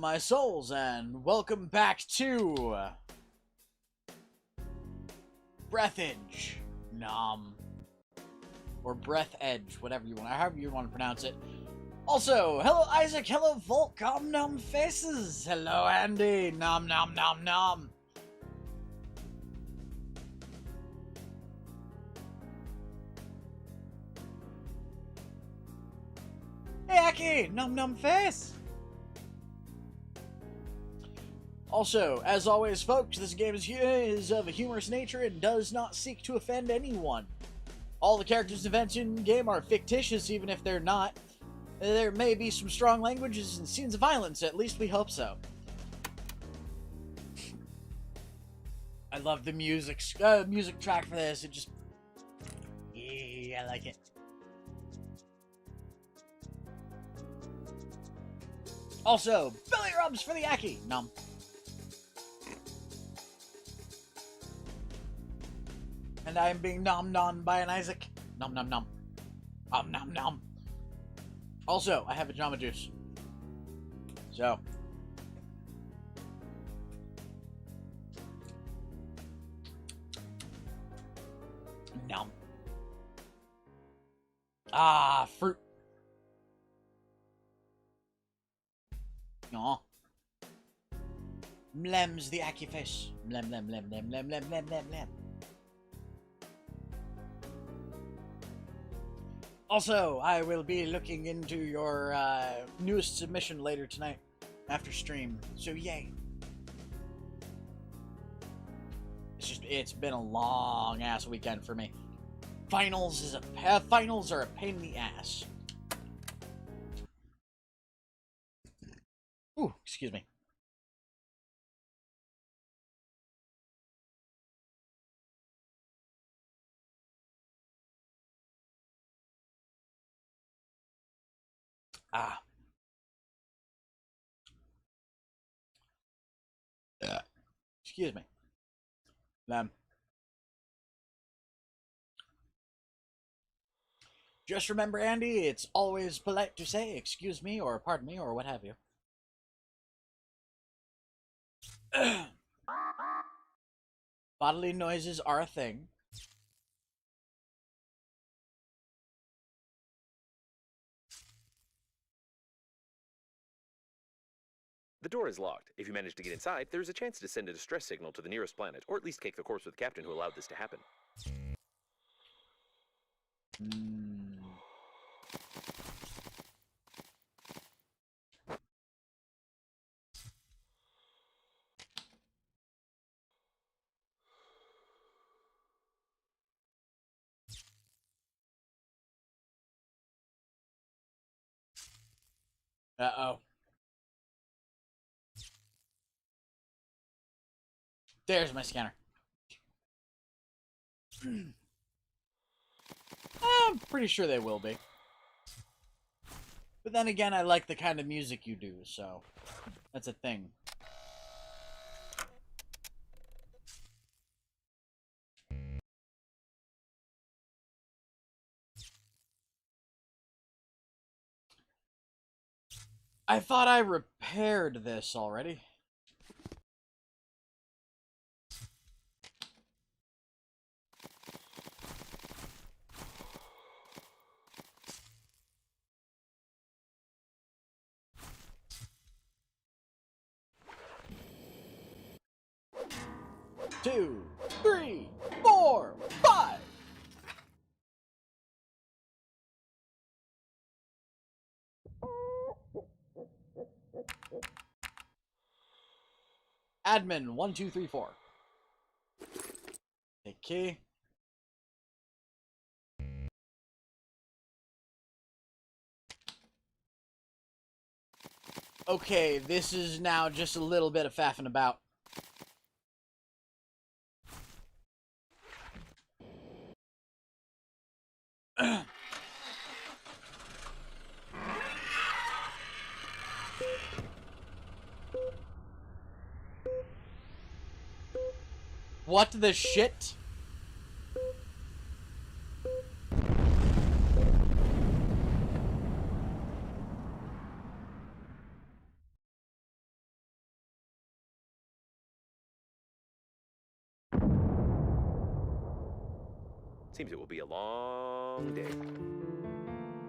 my souls, and welcome back to Breathedge. Nom. Or Breathedge, whatever you want, however you want to pronounce it. Also, hello Isaac, hello Volk, nom faces, hello Andy, nom nom nom nom. Hey Aki, nom nom face. Also, as always folks, this game is of a humorous nature and does not seek to offend anyone. All the characters and events in the game are fictitious, even if they're not. There may be some strong languages and scenes of violence, at least we hope so. I love the music track for this, it just... yeah, I like it. Also, belly rubs for the Aki! Nom. And I am being nom-nommed by an Isaac. Nom-nom-nom. Nom-nom-nom. Also, I have a Jamba Juice. So. Nom. Ah, fruit. Aw. Mlem's the Aki fish. Mlem, mlem, mlem, mlem, mlem, mlem, mlem, mlem, mlem. Also, I will be looking into your newest submission later tonight after stream, so yay. It's been a long ass weekend for me. Finals are a pain in the ass. Ooh, excuse me. Ah. Excuse me. Just remember, Andy, it's always polite to say excuse me or pardon me or what have you. Bodily noises are a thing. The door is locked. If you manage to get inside, there is a chance to send a distress signal to the nearest planet, or at least cake the corpse with the captain who allowed this to happen. Uh-oh. There's my scanner. I'm pretty sure they will be. But then again, I like the kind of music you do, so that's a thing. I thought I repaired this already. Two, 3, 4, 5. Admin 1, 2, 3, 4. Take key. Okay, this is now just a little bit of faffing about. What the shit? Seems it will be a long day.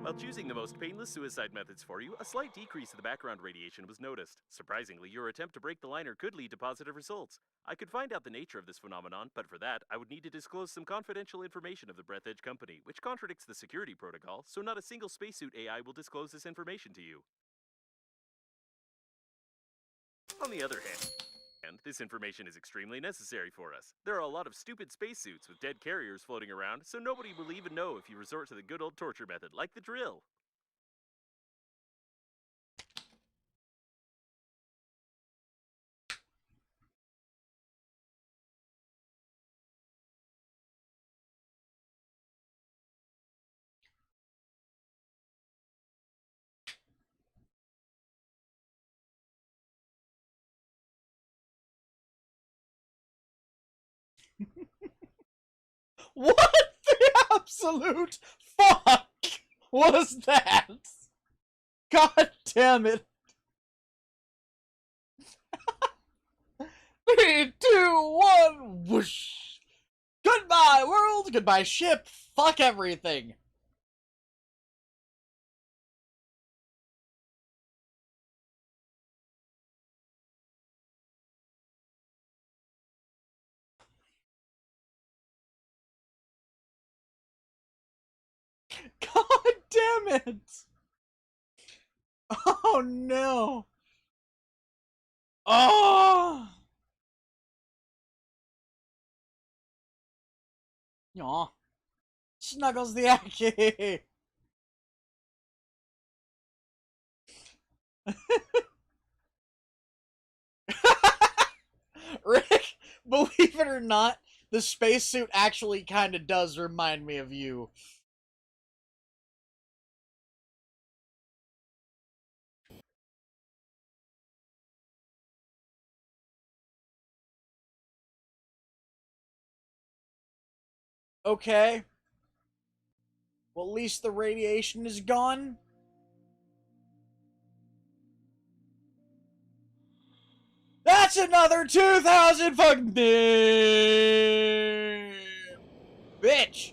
While choosing the most painless suicide methods for you, a slight decrease in the background radiation was noticed. Surprisingly, your attempt to break the liner could lead to positive results. I could find out the nature of this phenomenon, but for that, I would need to disclose some confidential information of the Breathedge company, which contradicts the security protocol, so not a single spacesuit AI will disclose this information to you. On the other hand, this information is extremely necessary for us. There are a lot of stupid spacesuits with dead carriers floating around, so nobody will even know if you resort to the good old torture method, like the drill. What the absolute fuck was that? God damn it. 3, 2, 1, whoosh. Goodbye, world. Goodbye, ship. Fuck everything. God damn it. Oh no. Oh. Aw. Snuggles the Aki. Rick, believe it or not, the spacesuit actually kind of does remind me of you. Okay. Well, at least the radiation is gone. That's another 2,000 fucking bitch.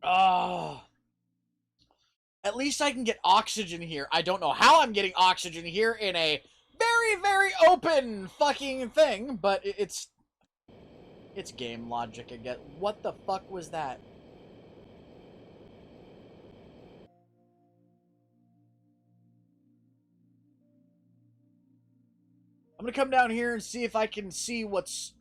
Oh. At least I can get oxygen here. I don't know how I'm getting oxygen here in a very, very open fucking thing, but it's game logic, I get. What the fuck was that? I'm gonna come down here and see if I can see what's...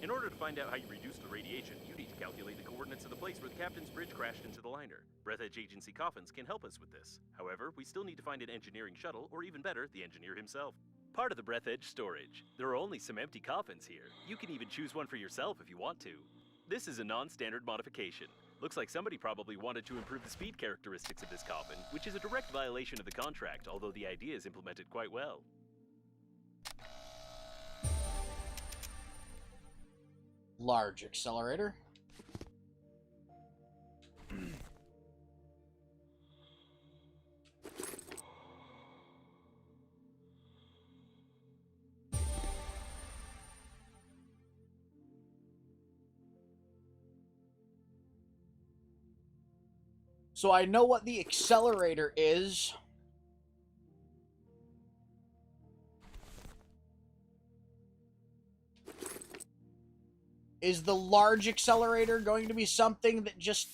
In order to find out how you reduce the radiation, you need to calculate the coordinates of the place where the captain's bridge crashed into the liner. Breathedge Agency coffins can help us with this. However, we still need to find an engineering shuttle, or even better, the engineer himself. Part of the Breathedge storage. There are only some empty coffins here. You can even choose one for yourself if you want to. This is a non-standard modification. Looks like somebody probably wanted to improve the speed characteristics of this coffin, which is a direct violation of the contract, although the idea is implemented quite well. Large accelerator. So I know what the accelerator is. Is the large accelerator going to be something that just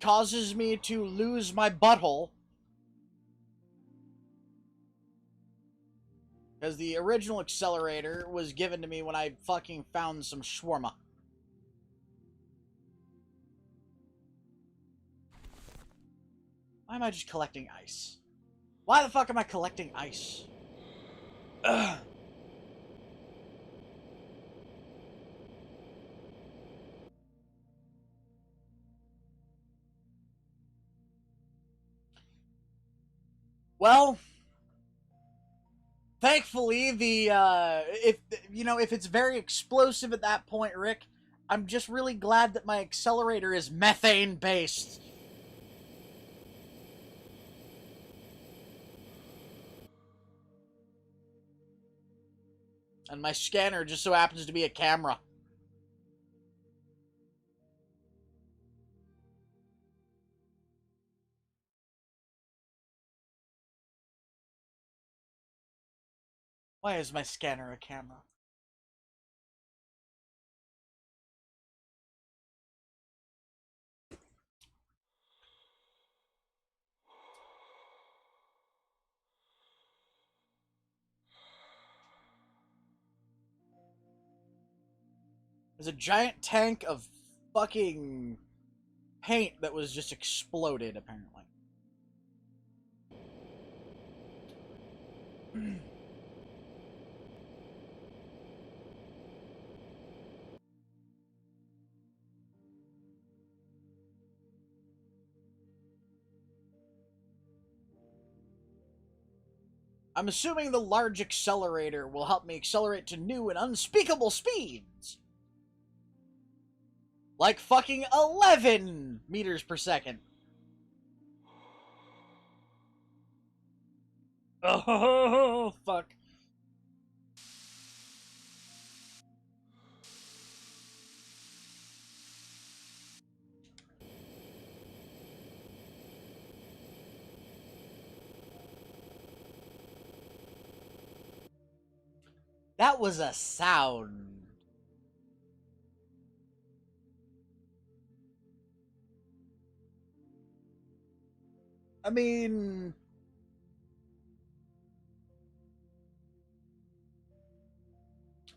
causes me to lose my butthole? Because the original accelerator was given to me when I fucking found some shawarma. Why am I just collecting ice? Why the fuck am I collecting ice? Ugh. Well, thankfully, if it's very explosive at that point, Rick, I'm just really glad that my accelerator is methane-based. And my scanner just so happens to be a camera. Why is my scanner a camera? There's a giant tank of fucking paint that was just exploded, apparently. I'm assuming the large accelerator will help me accelerate to new and unspeakable speeds. Like fucking 11 meters per second. Oh, fuck. That was a sound. I mean,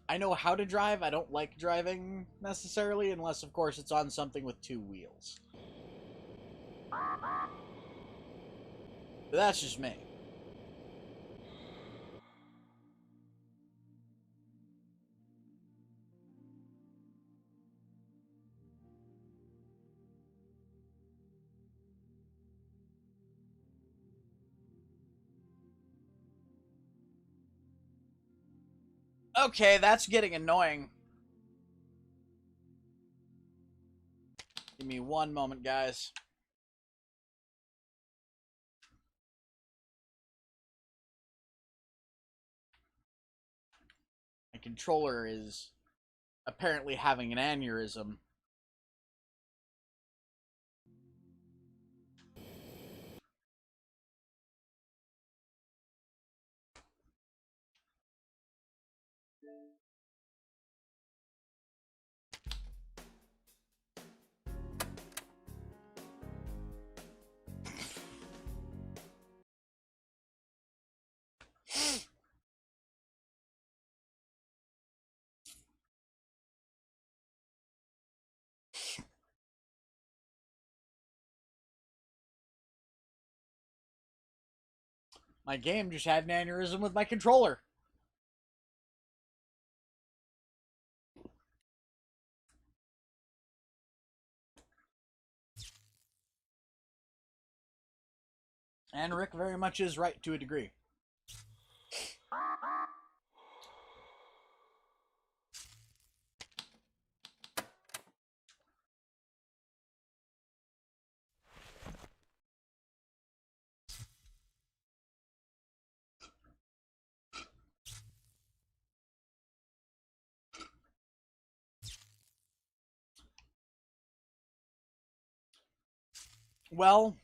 I know how to drive. I don't like driving necessarily, unless, of course, it's on something with two wheels. But that's just me. Okay, that's getting annoying. Give me one moment, guys. My controller is apparently having an aneurysm. My game just had an aneurysm with my controller. And Rick very much is right to a degree. Well,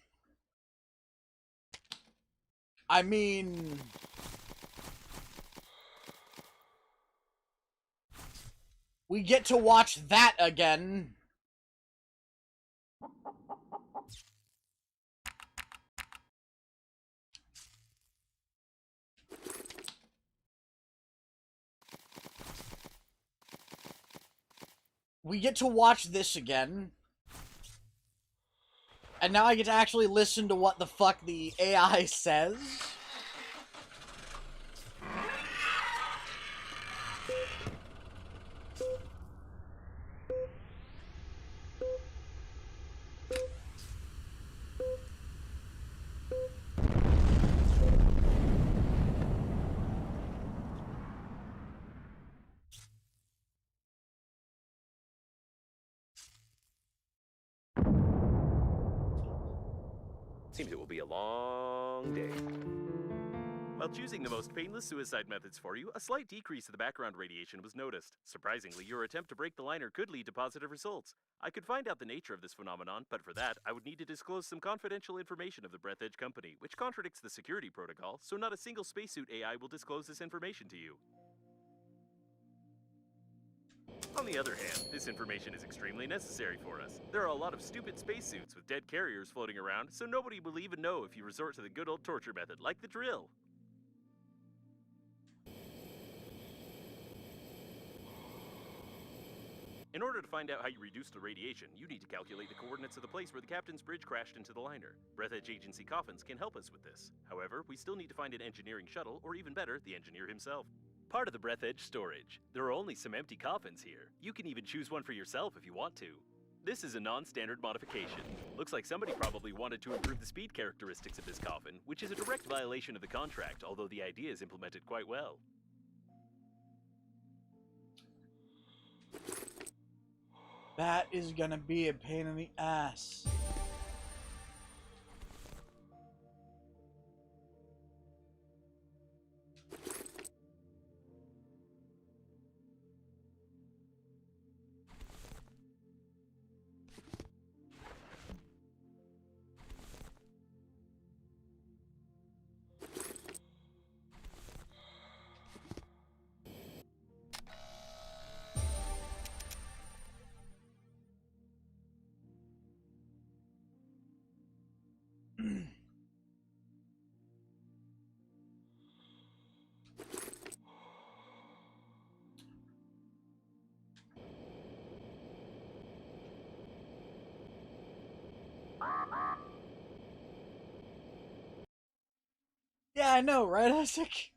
I mean, we get to watch that again. We get to watch this again. And now I get to actually listen to what the fuck the AI says. Seems it will be a long day. While choosing the most painless suicide methods for you, a slight decrease in the background radiation was noticed. Surprisingly, your attempt to break the liner could lead to positive results. I could find out the nature of this phenomenon, but for that, I would need to disclose some confidential information of the Breathedge company, which contradicts the security protocol, so not a single spacesuit AI will disclose this information to you. On the other hand, this information is extremely necessary for us. There are a lot of stupid spacesuits with dead carriers floating around, so nobody will even know if you resort to the good old torture method, like the drill. In order to find out how you reduce the radiation, you need to calculate the coordinates of the place where the captain's bridge crashed into the liner. Breathedge Agency coffins can help us with this. However, we still need to find an engineering shuttle, or even better, the engineer himself. Part of the Breathedge storage. There are only some empty coffins here. You can even choose one for yourself if you want to. This is a non-standard modification. Looks like somebody probably wanted to improve the speed characteristics of this coffin, which is a direct violation of the contract, although the idea is implemented quite well. That is gonna be a pain in the ass. Yeah, I know, right, Isaac?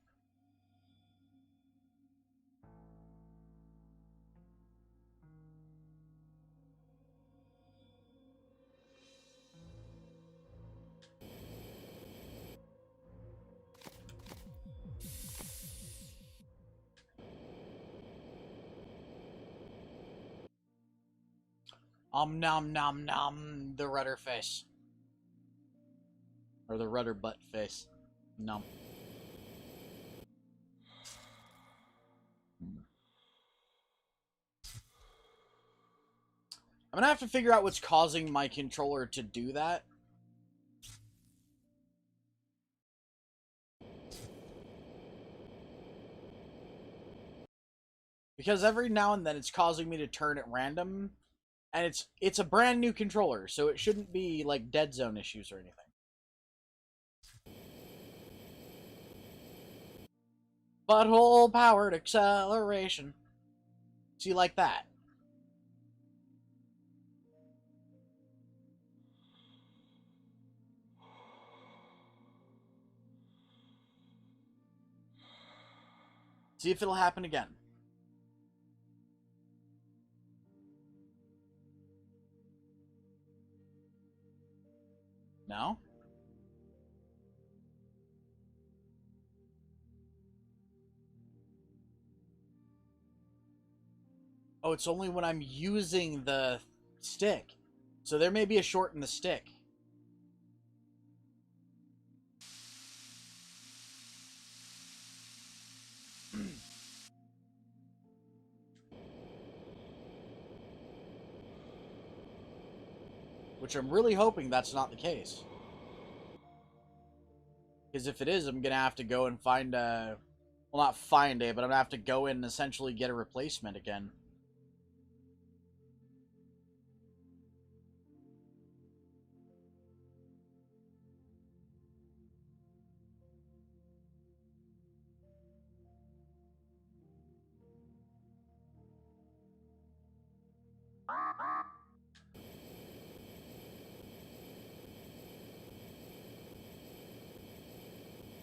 Nom nom nom, the rudder face. Or the rudder butt face. Nom. I'm gonna have to figure out what's causing my controller to do that. Because every now and then it's causing me to turn at random. And it's a brand new controller, so it shouldn't be like dead zone issues or anything. Butthole powered acceleration. See, like that. See if it'll happen again. No? Oh, it's only when I'm using the stick. So there may be a short in the stick. Which I'm really hoping that's not the case. Because if it is, I'm going to have to go and find a... Well, not find a, but I'm going to have to go in and essentially get a replacement again.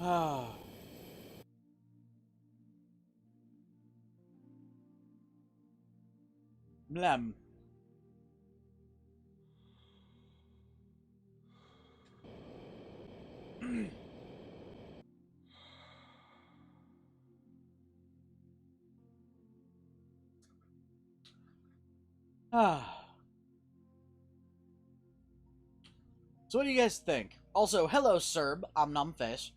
Ah. Blem. Ah. So what do you guys think? Also, hello, Serb. I'm Numface.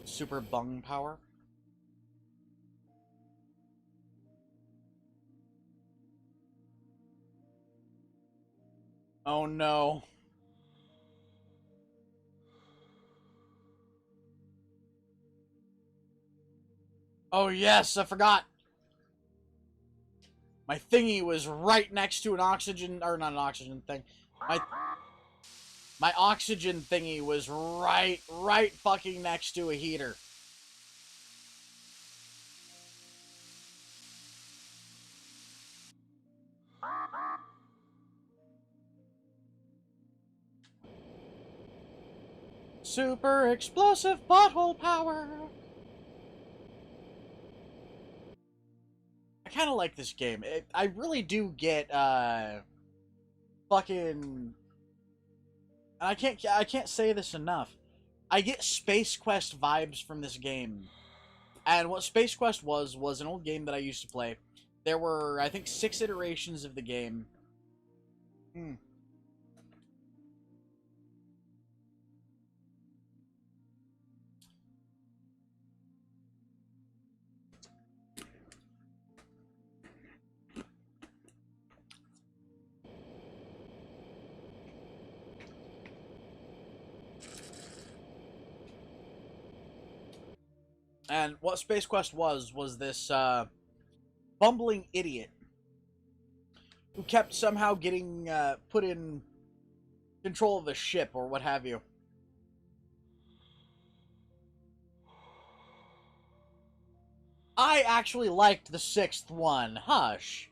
Super bung power. Oh no. Oh yes, I forgot. My thingy was right next to an oxygen, or not an oxygen thing. My oxygen thingy was right fucking next to a heater. Super explosive butthole power. I kind of like this game. I really do get fucking. I can't say this enough. I get Space Quest vibes from this game. And what Space Quest was an old game that I used to play. There were, I think, 6 iterations of the game. Hmm. And what Space Quest was this bumbling idiot who kept somehow getting put in control of a ship or what have you. I actually liked the 6th one. Hush.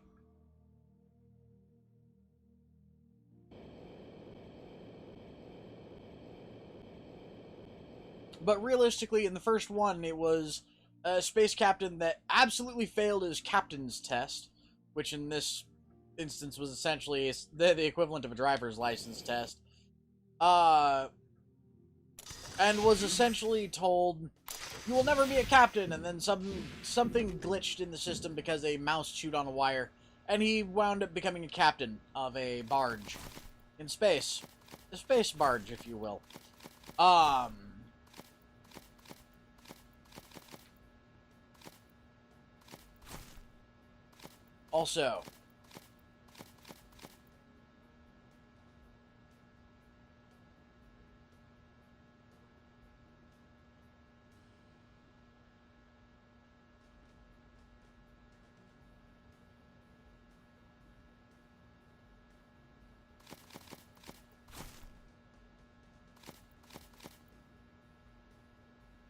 But realistically, in the first one, it was a space captain that absolutely failed his captain's test, which in this instance was essentially the equivalent of a driver's license test. And was essentially told, "You will never be a captain," and then something glitched in the system because a mouse chewed on a wire, and he wound up becoming a captain of a barge in space. A space barge, if you will. Also,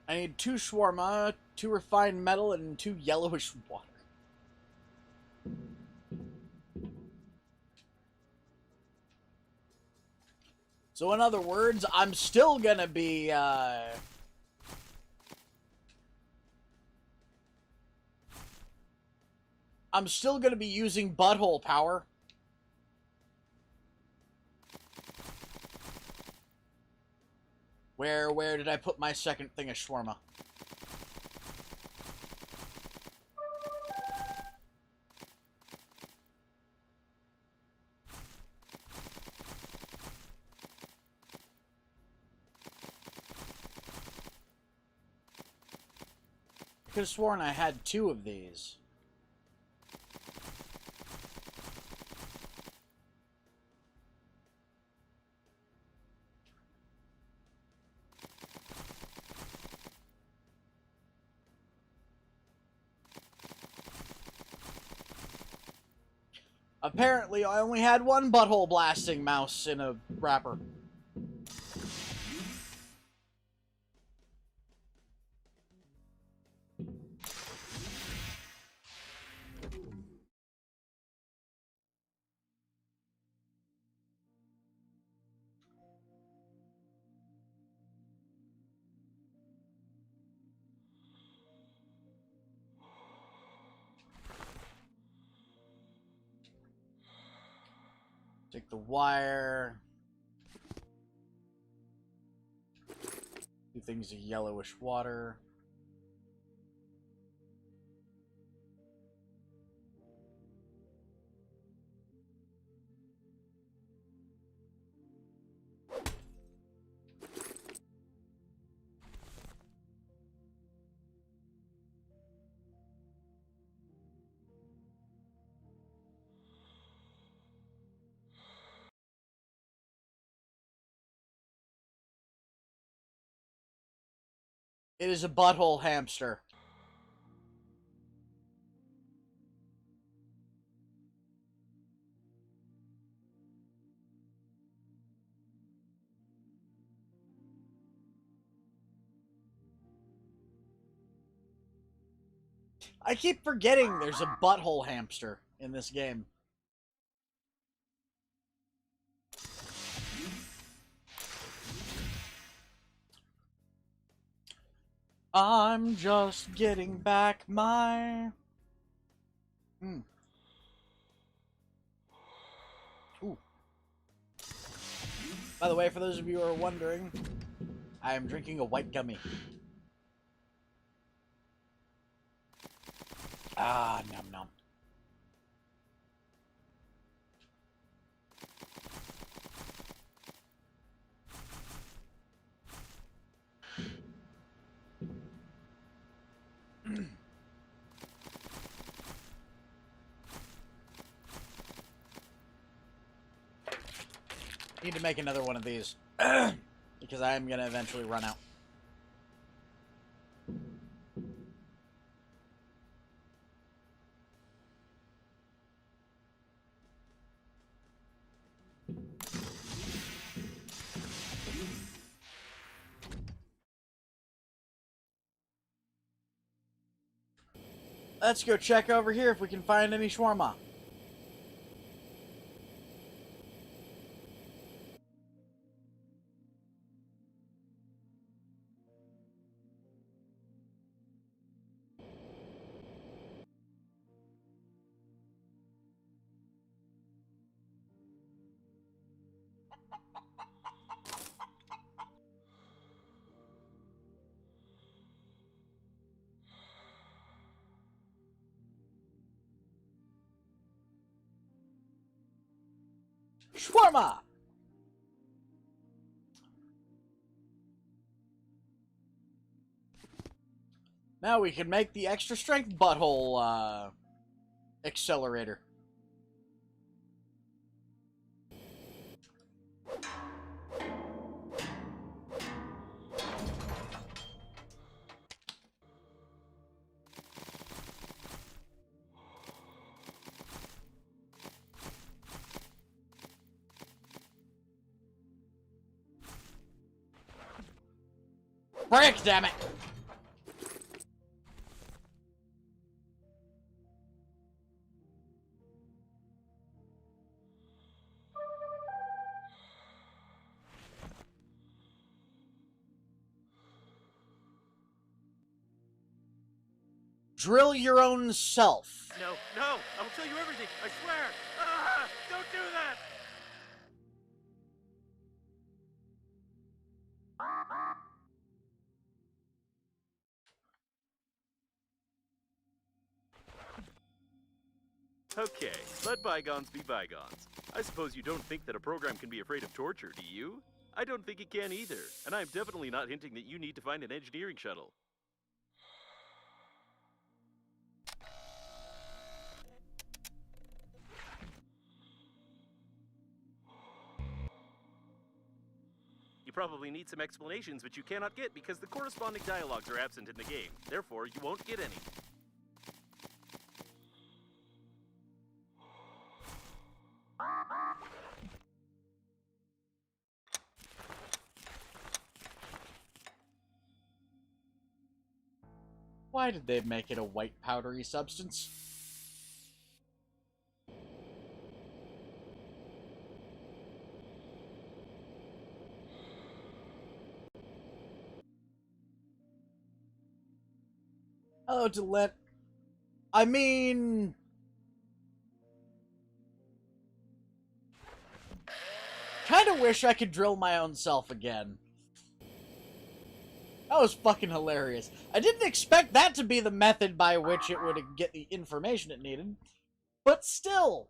I need 2 shawarma, 2 refined metal, and 2 yellowish water. So in other words, I'm still gonna be, I'm still gonna be using butthole power. Where did I put my second thing of shawarma? I could have sworn I had 2 of these. Apparently, I only had 1 butthole blasting mouse in a wrapper. Take the wire. 2 things of yellowish water. It is a butthole hamster. I keep forgetting there's a butthole hamster in this game. I'm just getting back my... Ooh. By the way, for those of you who are wondering, I am drinking a white gummy. Ah, num num. Need to make another one of these. Because I am going to eventually run out. Let's go check over here if we can find any shawarma. Shawarma! Now we can make the extra strength butthole accelerator. Break, damn it! Drill your own self. No, no! I will tell you everything, I swear! Ah! Don't do that! Okay, let bygones be bygones. I suppose you don't think that a program can be afraid of torture, do you? I don't think it can either, and I'm definitely not hinting that you need to find an engineering shuttle. You probably need some explanations, which you cannot get because the corresponding dialogues are absent in the game. Therefore, you won't get any. Why did they make it a white powdery substance? Hello, Delet. I mean... Kinda wish I could drill my own self again. That was fucking hilarious. I didn't expect that to be the method by which it would get the information it needed. But still.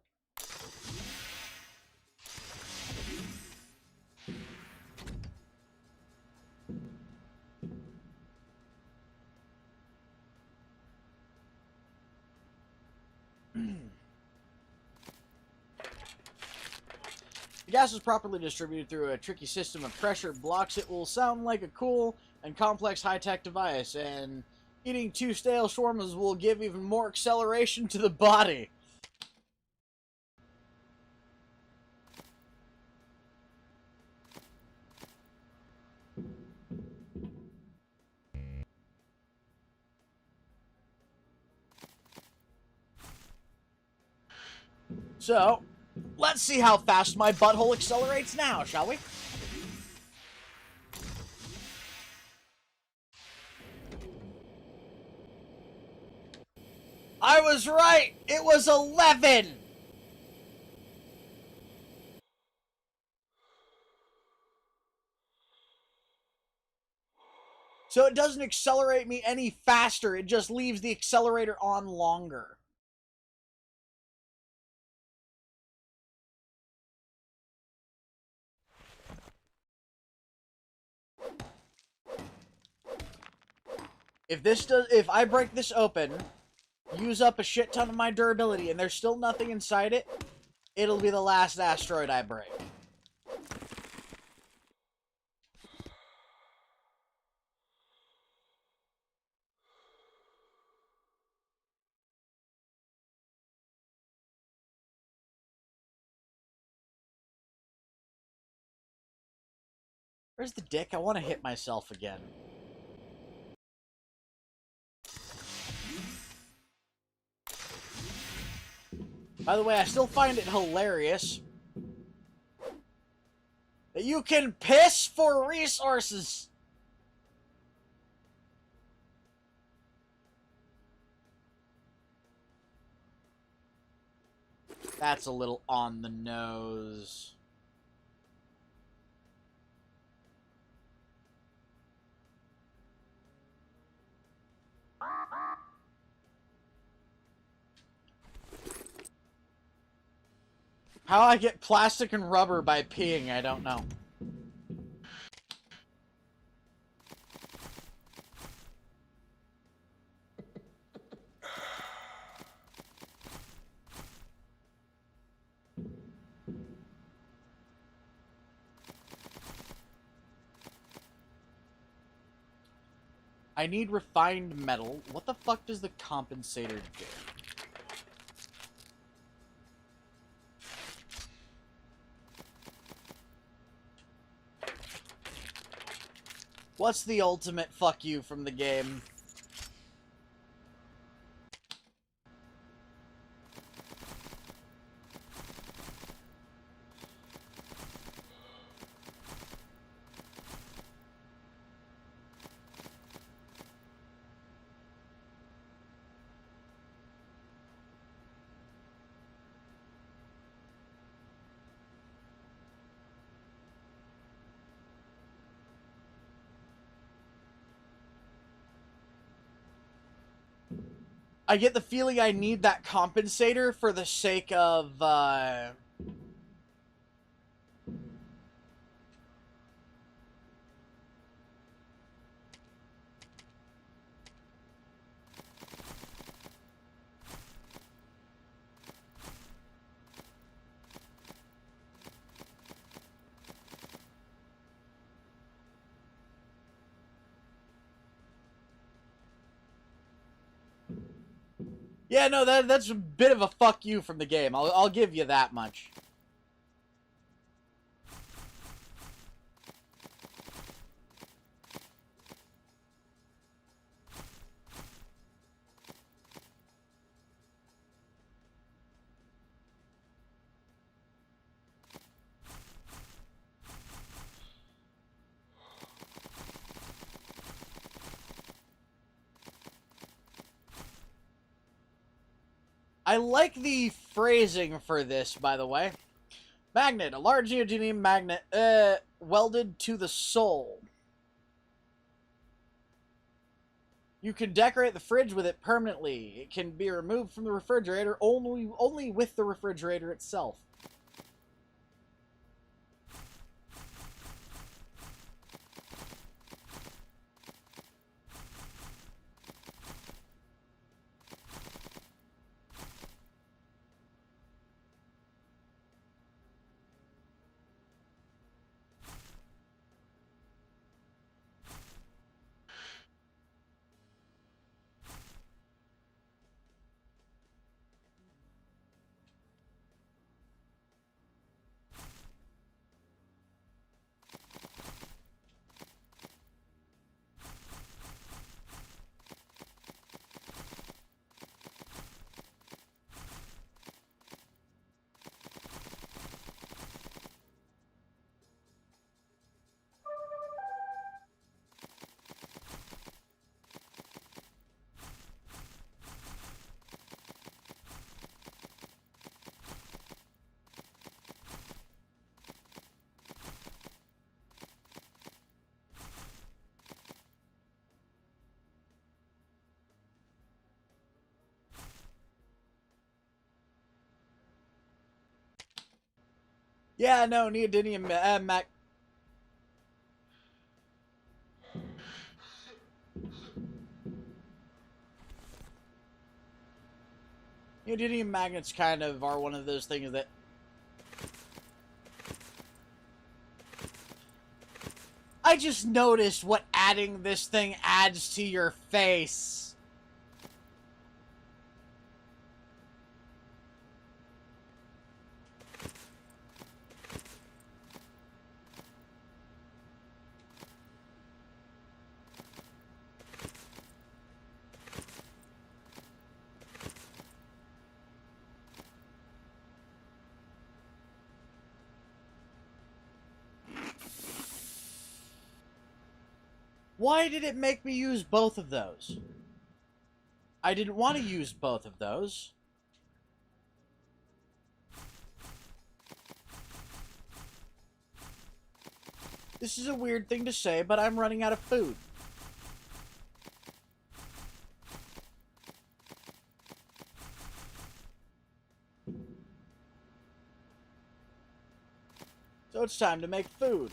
the gas is properly distributed through a tricky system of pressure blocks, it will sound like a cool and complex high-tech device, and eating 2 stale shawarmas will give even more acceleration to the body. So, let's see how fast my butthole accelerates now, shall we? I was right! It was 11! So it doesn't accelerate me any faster, it just leaves the accelerator on longer. If I break this open, use up a shit ton of my durability, and there's still nothing inside it, it'll be the last asteroid I break. Where's the dick? I want to hit myself again. By the way, I still find it hilarious that you can piss for resources. That's a little on the nose. How I get plastic and rubber by peeing, I don't know. I need refined metal. What the fuck does the compensator do? What's the ultimate fuck you from the game? I get the feeling I need that compensator for the sake of, Yeah, no, that's a bit of a fuck you from the game. I'll give you that much. I like the phrasing for this, by the way. Magnet, a large neodymium magnet, welded to the sole. You can decorate the fridge with it permanently. It can be removed from the refrigerator only with the refrigerator itself. Yeah, no, neodymium neodymium magnets kind of are one of those things that I just noticed what adding this thing adds to your face. Why did it make me use both of those? I didn't want to use both of those. This is a weird thing to say, but I'm running out of food. So it's time to make food.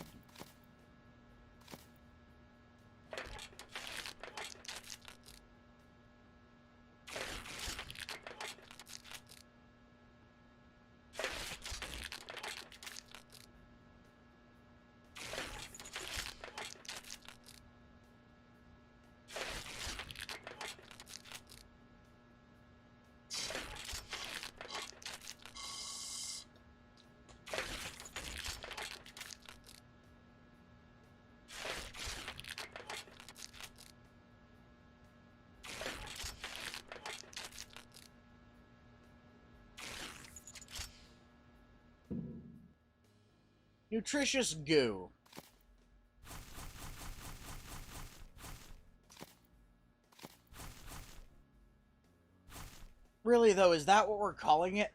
Nutritious goo. Really, though, is that what we're calling it?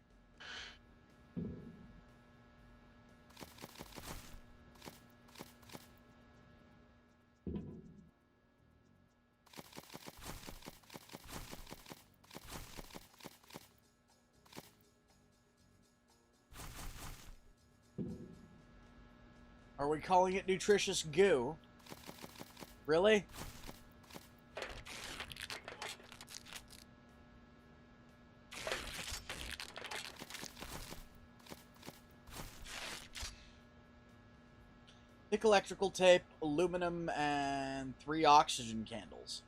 Are we calling it nutritious goo? Really? Thick electrical tape, aluminum, and 3 oxygen candles.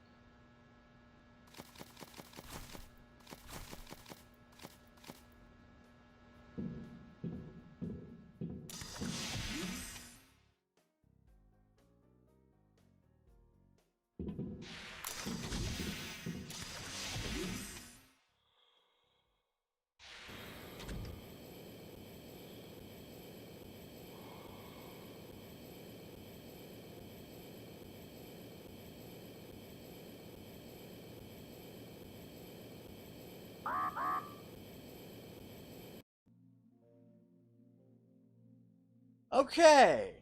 Okay.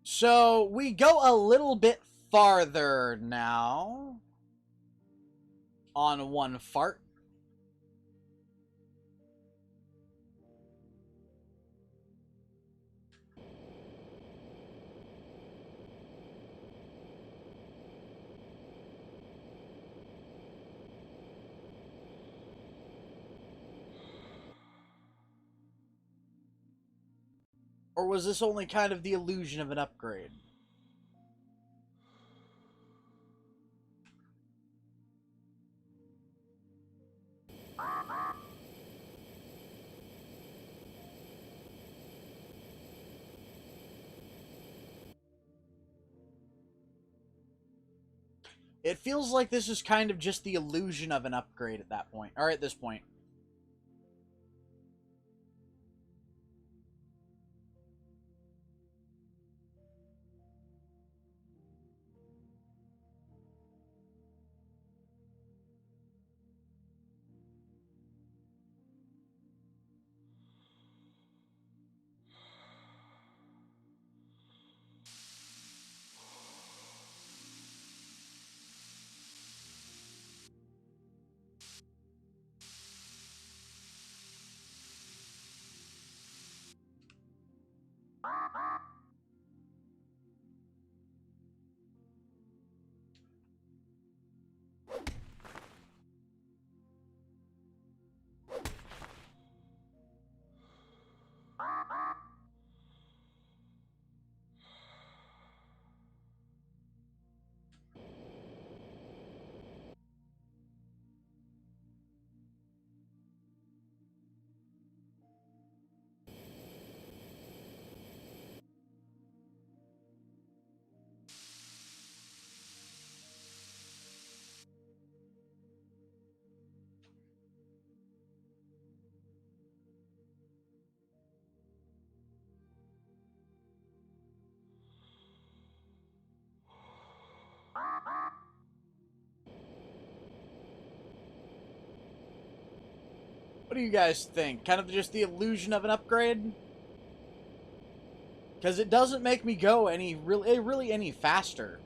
So we go a little bit farther now on one fart. Or was this only kind of the illusion of an upgrade? It feels like this is kind of just the illusion of an upgrade at that point, or at this point. What do you guys think? Kind of just the illusion of an upgrade? Because it doesn't make me go really any faster.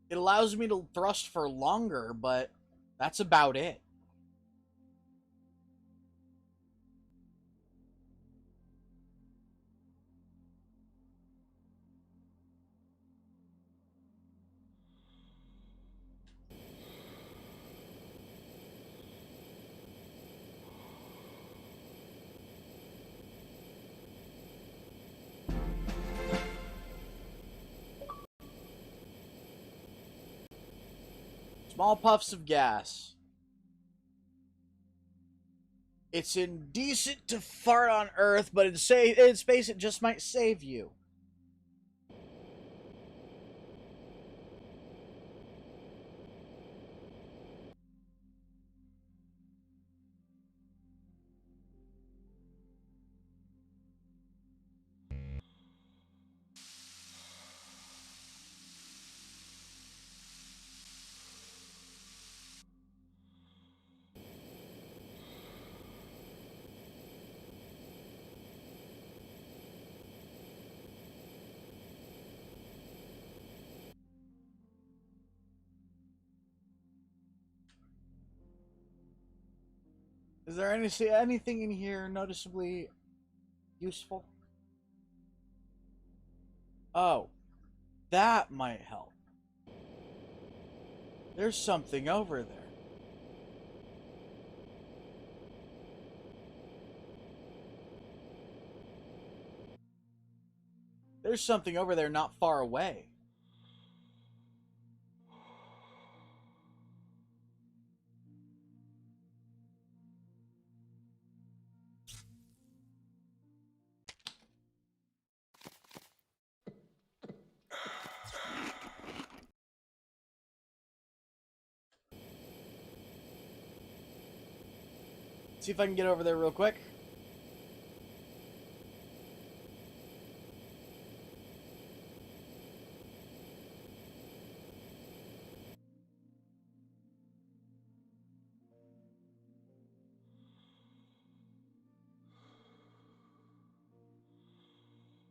It allows me to thrust for longer, but that's about it. Small puffs of gas. It's indecent to fart on Earth, but in space it just might save you. Is there anything in here noticeably useful? Oh, that might help. There's something over there. There's something over there not far away. See if I can get over there real quick.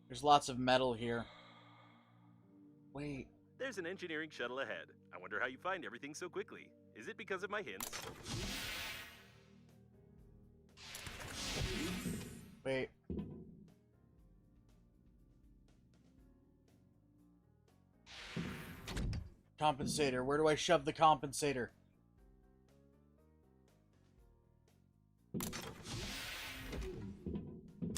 There's lots of metal here. Wait. There's an engineering shuttle ahead. I wonder how you find everything so quickly. Is it because of my hints? Wait. Compensator. Where do I shove the compensator?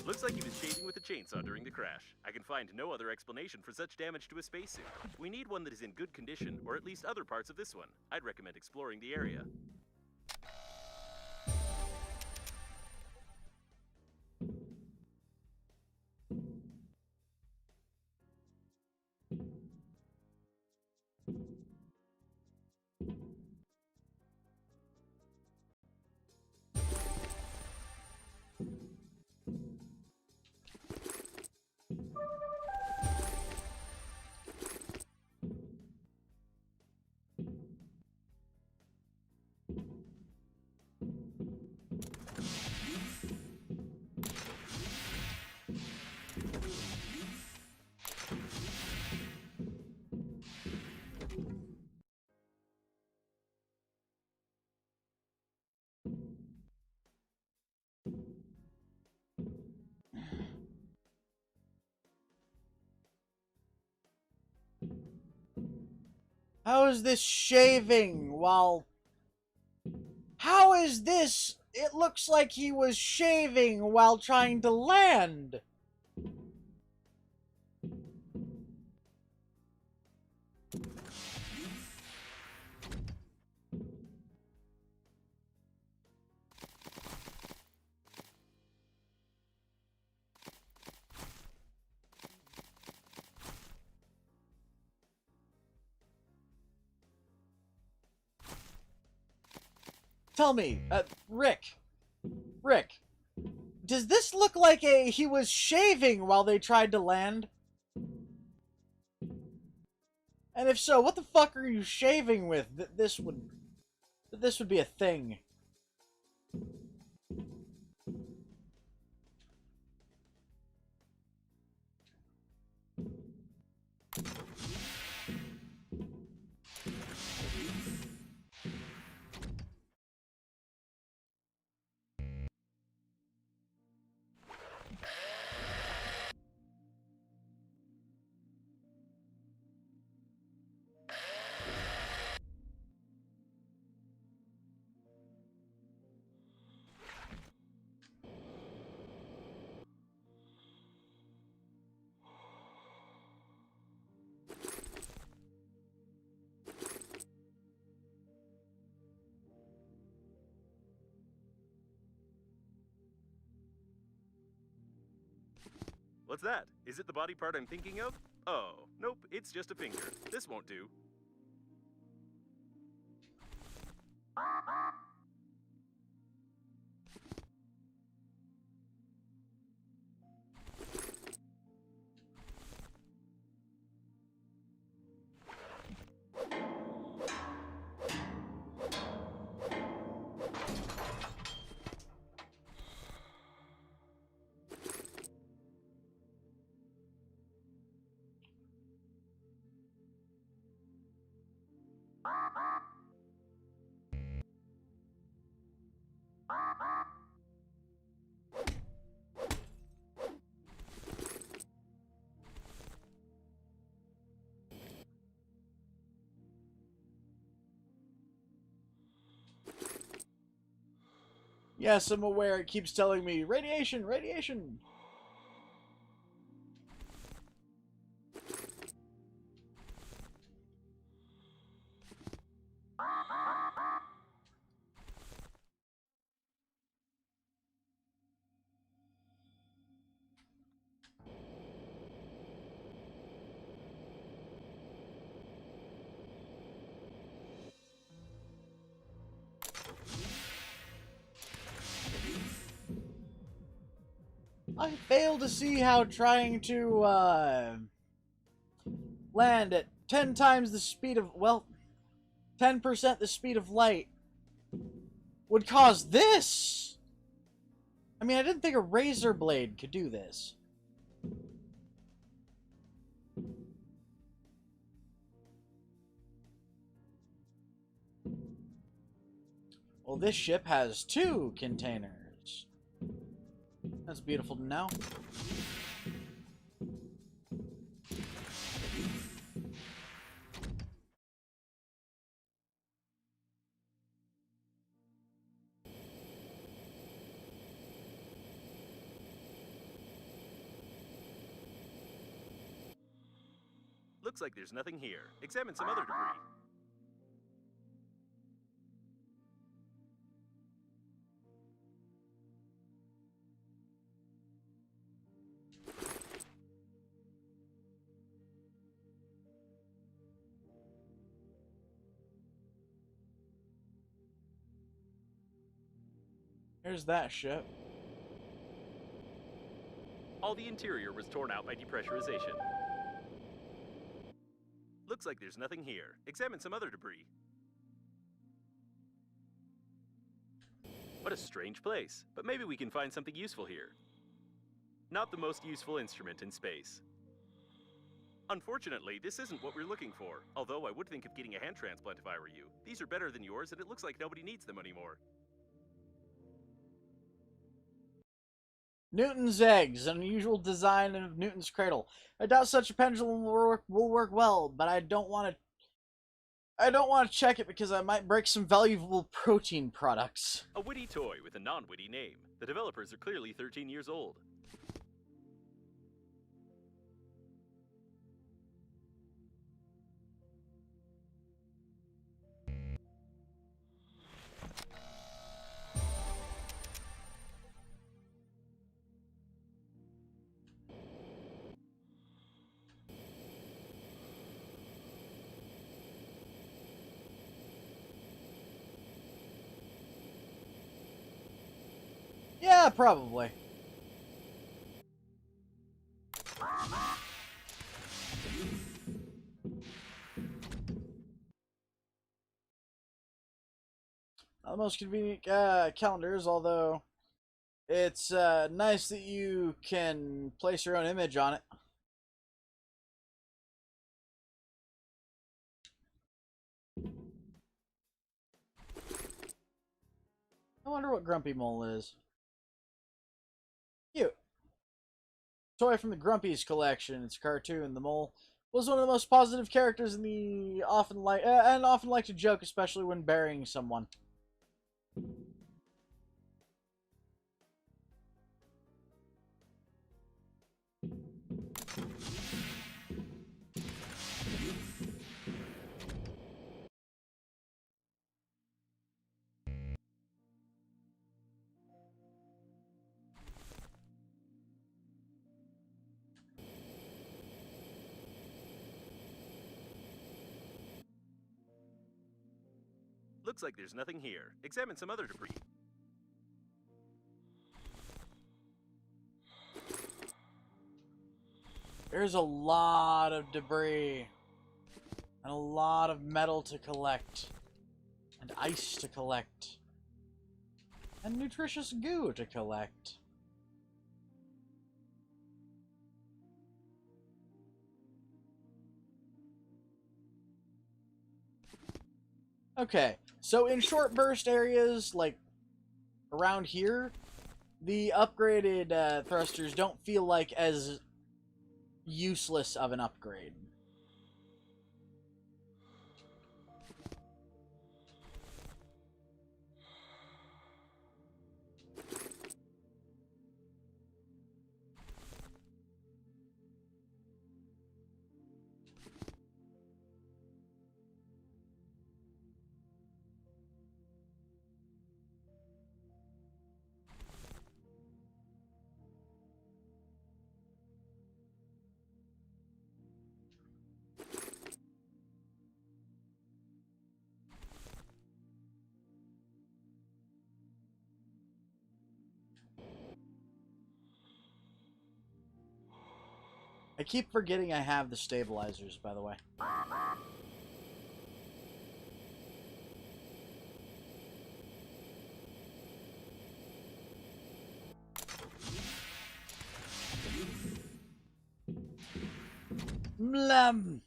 Looks like he was shaving with a chainsaw during the crash. I can find no other explanation for such damage to a spacesuit. We need one that is in good condition, or at least other parts of this one. I'd recommend exploring the area. How is this shaving while... How is this? It looks like he was shaving while trying to land. Tell me, Rick, Does this look like he was shaving while they tried to land? And if so, what the fuck are you shaving with? This would be a thing. What's that? Is it the body part I'm thinking of? Oh, nope, it's just a finger. This won't do. Yes, I'm aware. It keeps telling me, radiation, radiation. I fail to see how trying to land at 10 times the speed of, well, 10% the speed of light would cause this. I mean, I didn't think a razor blade could do this. Well, this ship has 2 containers. That's beautiful to know. Looks like there's nothing here. Examine some other debris. Here's that ship. All the interior was torn out by depressurization. Looks like there's nothing here. Examine some other debris. What a strange place, but maybe we can find something useful here. Not the most useful instrument in space. Unfortunately, this isn't what we're looking for, although I would think of getting a hand transplant if I were you. These are better than yours, and it looks like nobody needs them anymore. Newton's eggs, an unusual design of Newton's cradle. I doubt such a pendulum will work well, but I don't want to check it because I might break some valuable protein products. A witty toy with a non-witty name. The developers are clearly 13 years old. Yeah, probably. Not the most convenient calendars, although it's nice that you can place your own image on it. I wonder what Grumpy Mole is. Cute. Toy from the Grumpies collection. It's a cartoon. The mole was one of the most positive characters in the often liked to joke, especially when burying someone. Looks like there's nothing here. Examine some other debris. There's a lot of debris. And a lot of metal to collect. And ice to collect. And nutritious goo to collect. Okay, so in short burst areas, like around here, the upgraded thrusters don't feel like as useless of an upgrade. I keep forgetting I have the stabilizers, by the way. Mlam!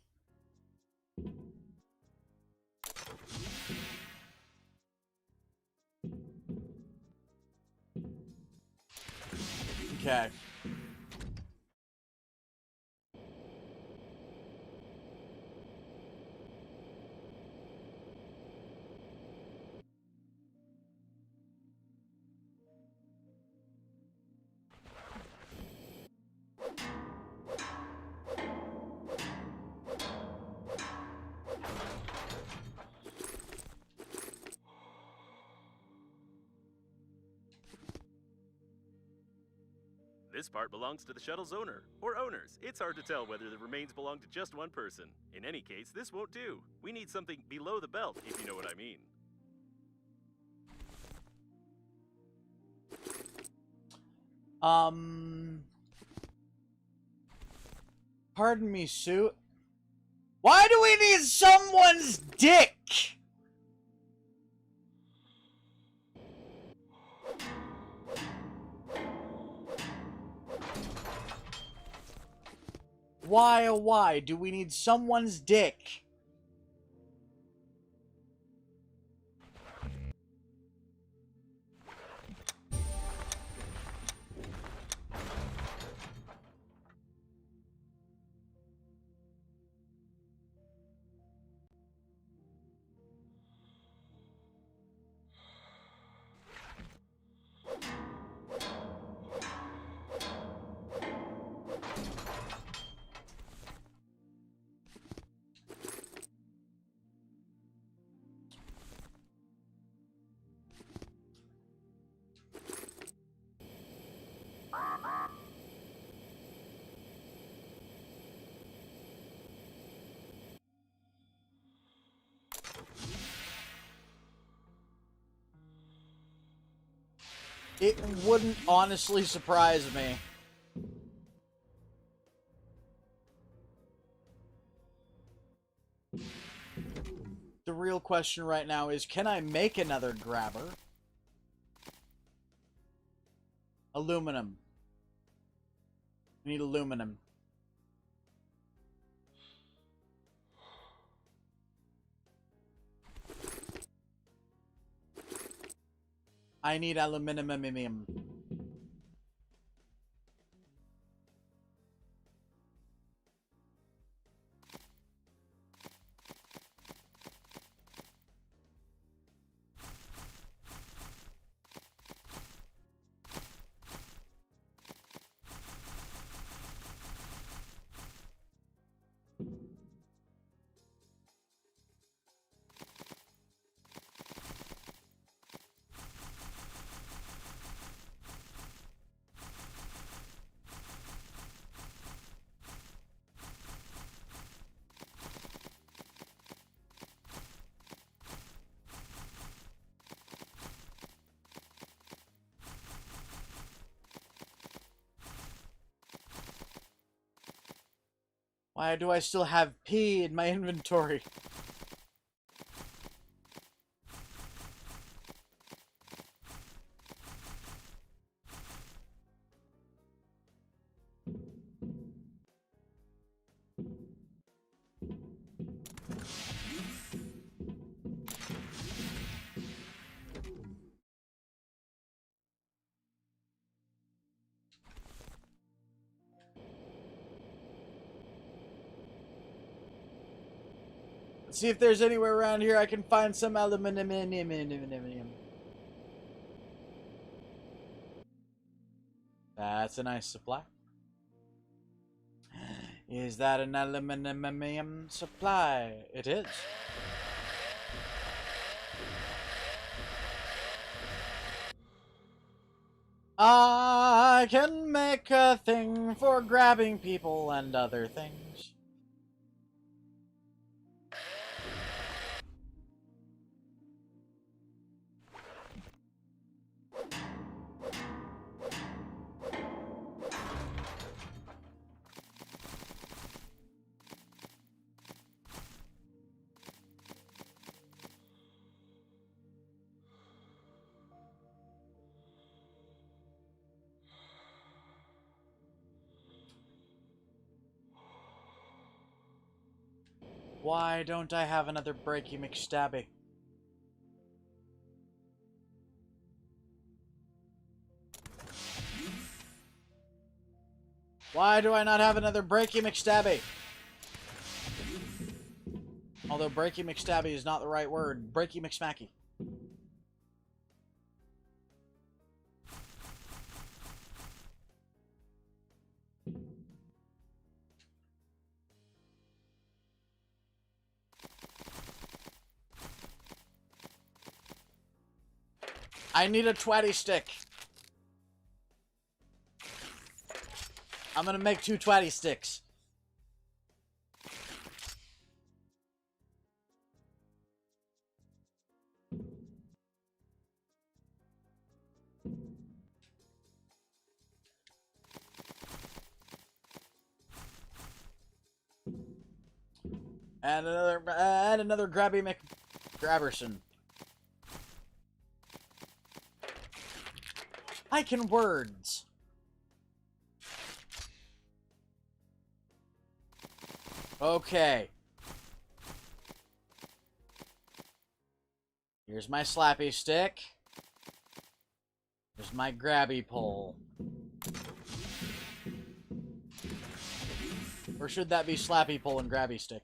Okay. This part belongs to the shuttle's owner, or owners. It's hard to tell whether the remains belong to just one person. In any case, this won't do. We need something below the belt, if you know what I mean. Pardon me, suit. Why do we need someone's dick? Why, oh why, do we need someone's dick? It wouldn't honestly surprise me. The real question right now is, can I make another grabber? Aluminum. We need aluminum. I need aluminum. Why do I still have P in my inventory? Let's see if there's anywhere around here I can find some aluminum. That's a nice supply. Is that an aluminum supply? It is. I can make a thing for grabbing people and other things. Why don't I have another Breaky McStabby? Why do I not have another Breaky McStabby? Although Breaky McStabby is not the right word. Breaky McSmacky. I need a twatty stick. I'm gonna make 2 twatty sticks. And another Grabby McGrabberson. I can words. Okay. Here's my slappy stick. Here's my grabby pole. Or should that be slappy pole and grabby stick?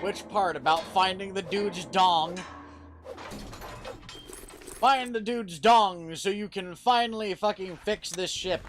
Which part about finding the dude's dong? Find the dude's dong so you can finally fucking fix this ship.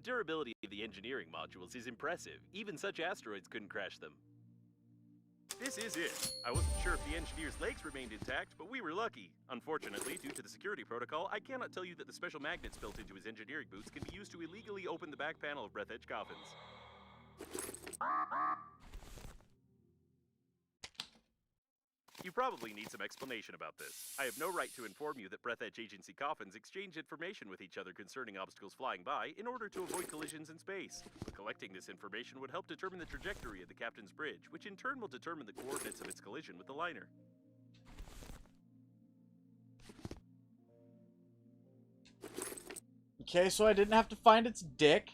durability of the engineering modules is impressive. Even such asteroids couldn't crash them. This is it. I wasn't sure if the engineer's legs remained intact, but we were lucky. Unfortunately, due to the security protocol, I cannot tell you that the special magnets built into his engineering boots can be used to illegally open the back panel of Breathedge coffins. You probably need some explanation about this. I have no right to inform you that Breathedge Agency coffins exchange information with each other concerning obstacles flying by in order to avoid collisions in space. But collecting this information would help determine the trajectory of the captain's bridge, which in turn will determine the coordinates of its collision with the liner. Okay, so I didn't have to find its dick.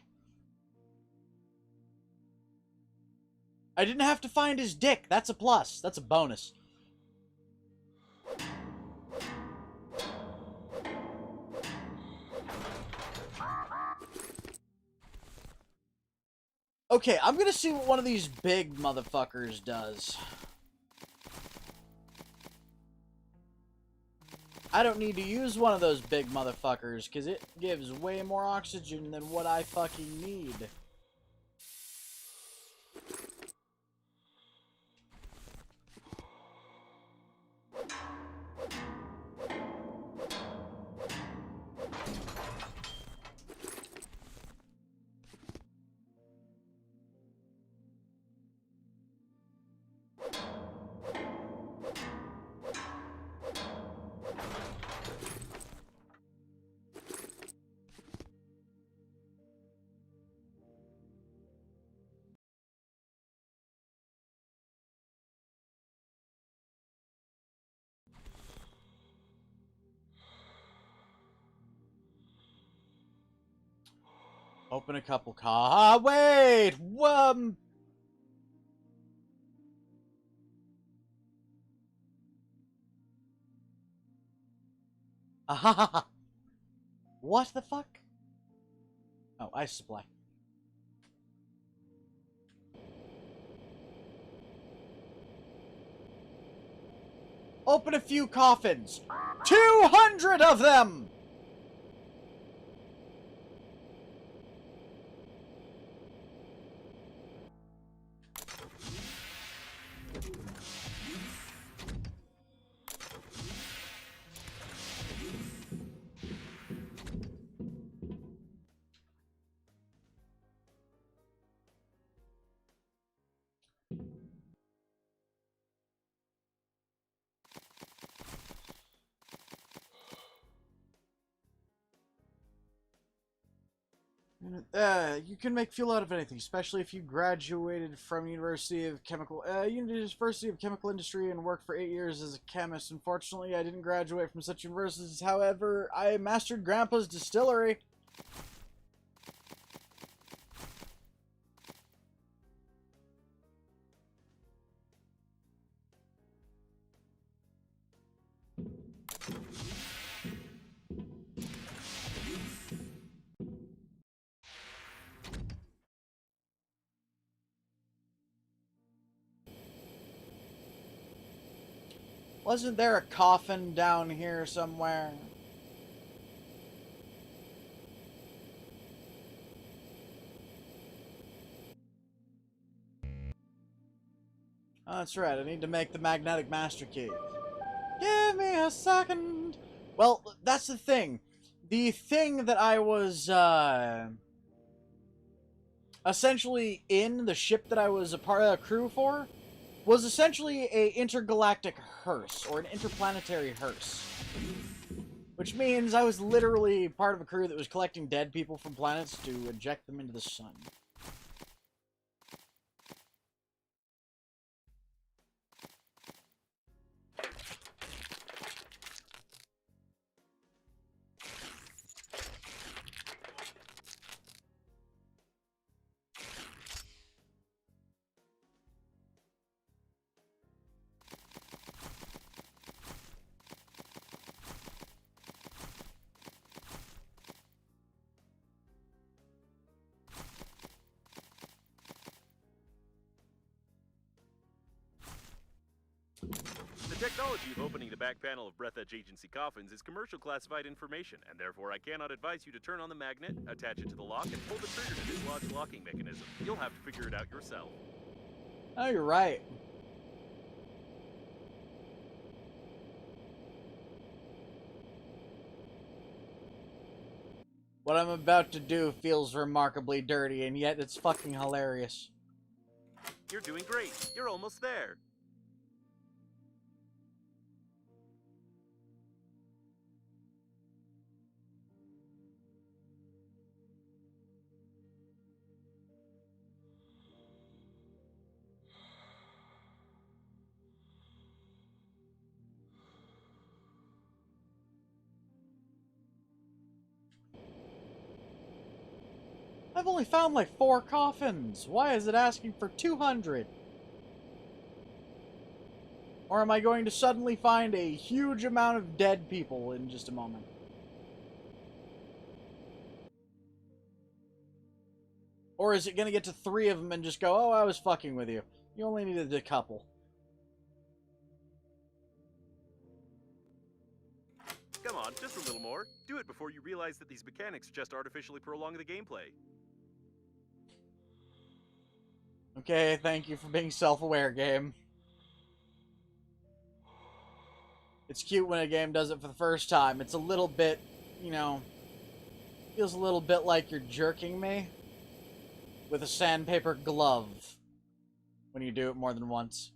I didn't have to find his dick. That's a plus. That's a bonus. Okay, I'm gonna see what one of these big motherfuckers does. I don't need to use one of those big motherfuckers, because it gives way more oxygen than what I fucking need. Open a couple wait! Ahaha! What the fuck? Oh, ice supply. Open a few coffins! 200 of them! You can make fuel out of anything, especially if you graduated from University of Chemical Industry and worked for 8 years as a chemist. Unfortunately, I didn't graduate from such universities. However, I mastered Grandpa's distillery. Wasn't there a coffin down here somewhere? Oh, that's right. I need to make the magnetic master key. Give me a second. Well, that's the thing. The thing that I was, essentially in the ship that I was a part of a crew for was essentially a intergalactic hearse, or an interplanetary hearse. Which means I was literally part of a crew that was collecting dead people from planets to eject them into the sun. technology of opening the back panel of Breathedge Agency coffins is commercial classified information, and therefore I cannot advise you to turn on the magnet, attach it to the lock, and pull the trigger to dislodge the locking mechanism. You'll have to figure it out yourself. Oh, you're right. What I'm about to do feels remarkably dirty, and yet it's fucking hilarious. You're doing great. You're almost there. I've only found like 4 coffins. Why is it asking for 200? Or am I going to suddenly find a huge amount of dead people in just a moment? Or is it going to get to 3 of them and just go, oh, I was fucking with you. You only needed a couple. Come on, just a little more. Do it before you realize that these mechanics just artificially prolong the gameplay. Okay, thank you for being self-aware, game. It's cute when a game does it for the first time. It's a little bit, you know, feels a little bit like you're jerking me with a sandpaper glove when you do it more than once.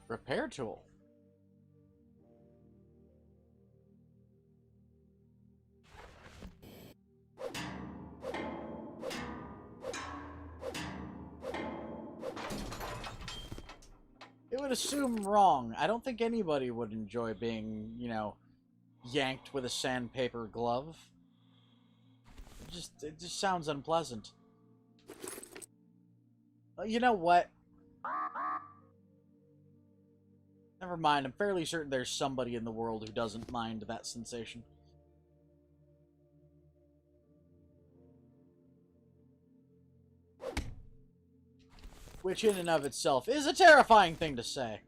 Repair tool. It would assume wrong. I don't think anybody would enjoy being, you know, yanked with a sandpaper glove. It just sounds unpleasant. You know what? Never mind, I'm fairly certain there's somebody in the world who doesn't mind that sensation. Which in and of itself is a terrifying thing to say.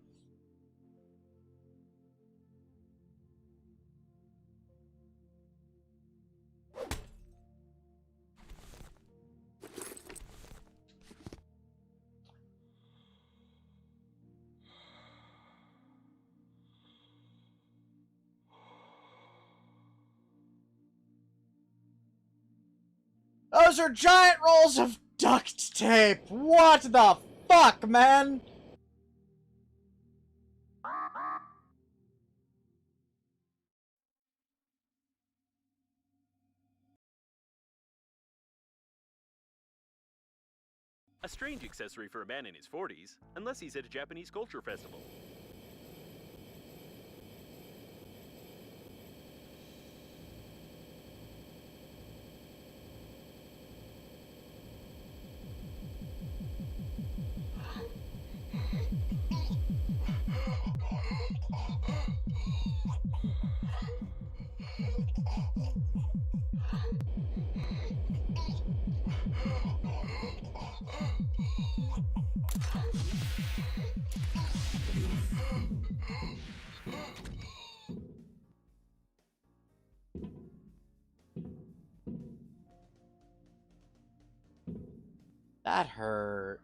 Those are giant rolls of duct tape! What the fuck, man? A strange accessory for a man in his 40s, unless he's at a Japanese culture festival. That hurt.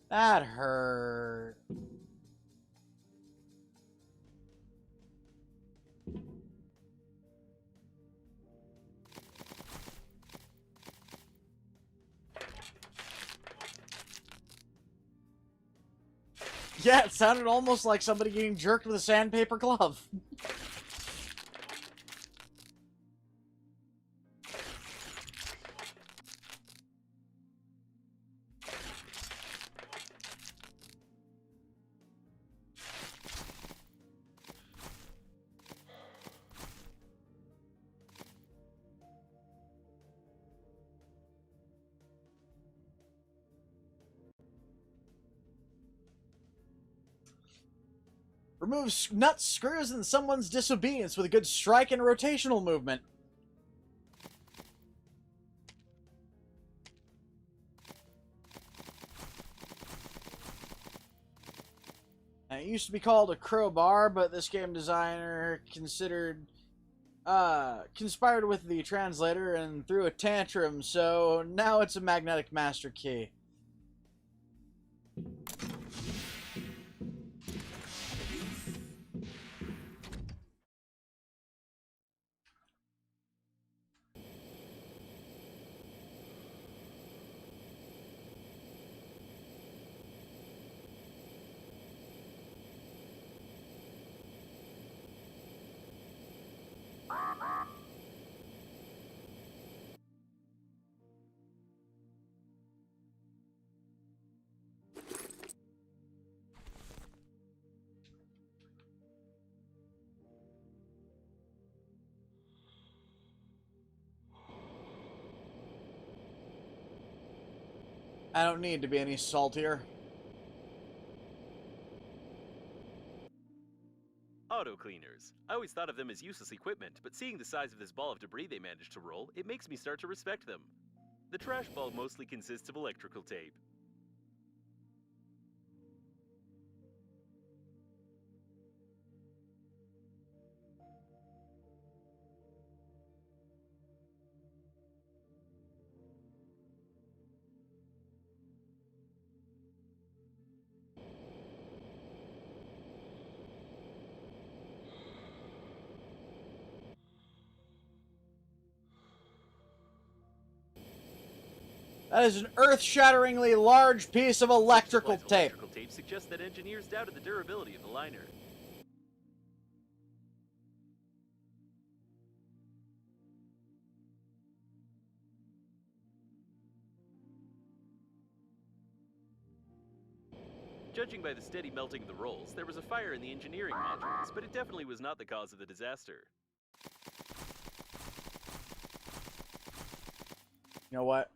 That hurt. Yeah, it sounded almost like somebody getting jerked with a sandpaper glove. Remove nuts, screws, and someone's disobedience with a good strike and rotational movement. And it used to be called a crowbar, but this game designer conspired with the translator and threw a tantrum, so now it's a magnetic master key. I don't need to be any saltier. Auto cleaners. I always thought of them as useless equipment, but seeing the size of this ball of debris they managed to roll, it makes me start to respect them. The trash ball mostly consists of electrical tape. That is an earth-shatteringly large piece of electrical tape. Electrical tape suggests that engineers doubted the durability of the liner. Judging by the steady melting of the rolls, there was a fire in the engineering modules, but it definitely was not the cause of the disaster. You know what?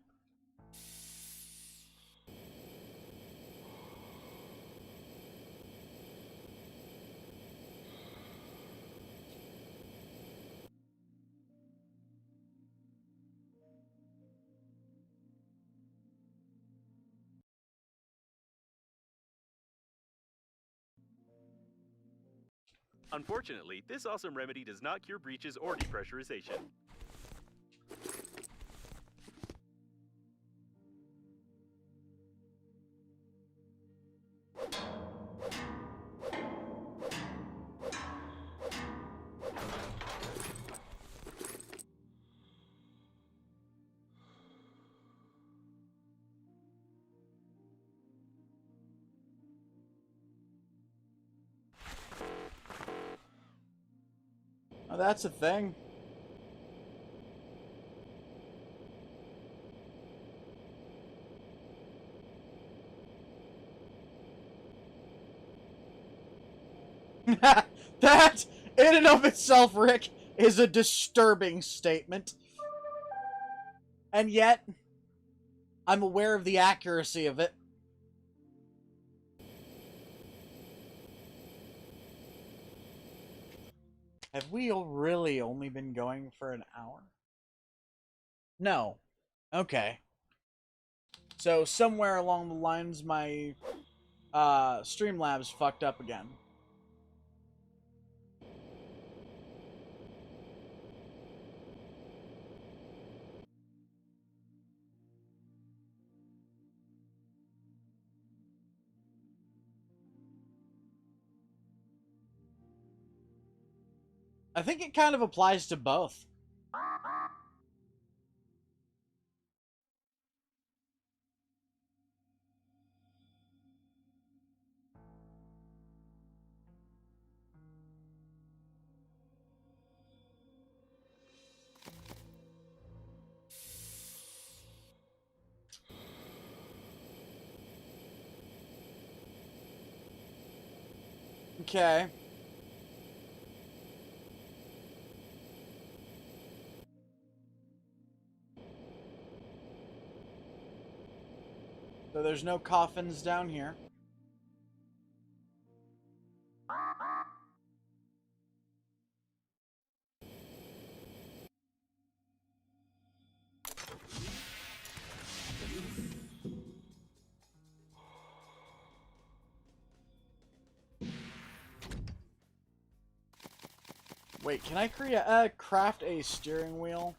Unfortunately, this awesome remedy does not cure breaches or depressurization. Oh, that's a thing. That, in and of itself, Rick, is a disturbing statement. And yet, I'm aware of the accuracy of it. Have we really only been going for an hour? No. Okay. So somewhere along the lines, my Streamlabs fucked up again. I think it kind of applies to both. Okay. So there's no coffins down here. Wait, can I craft a steering wheel?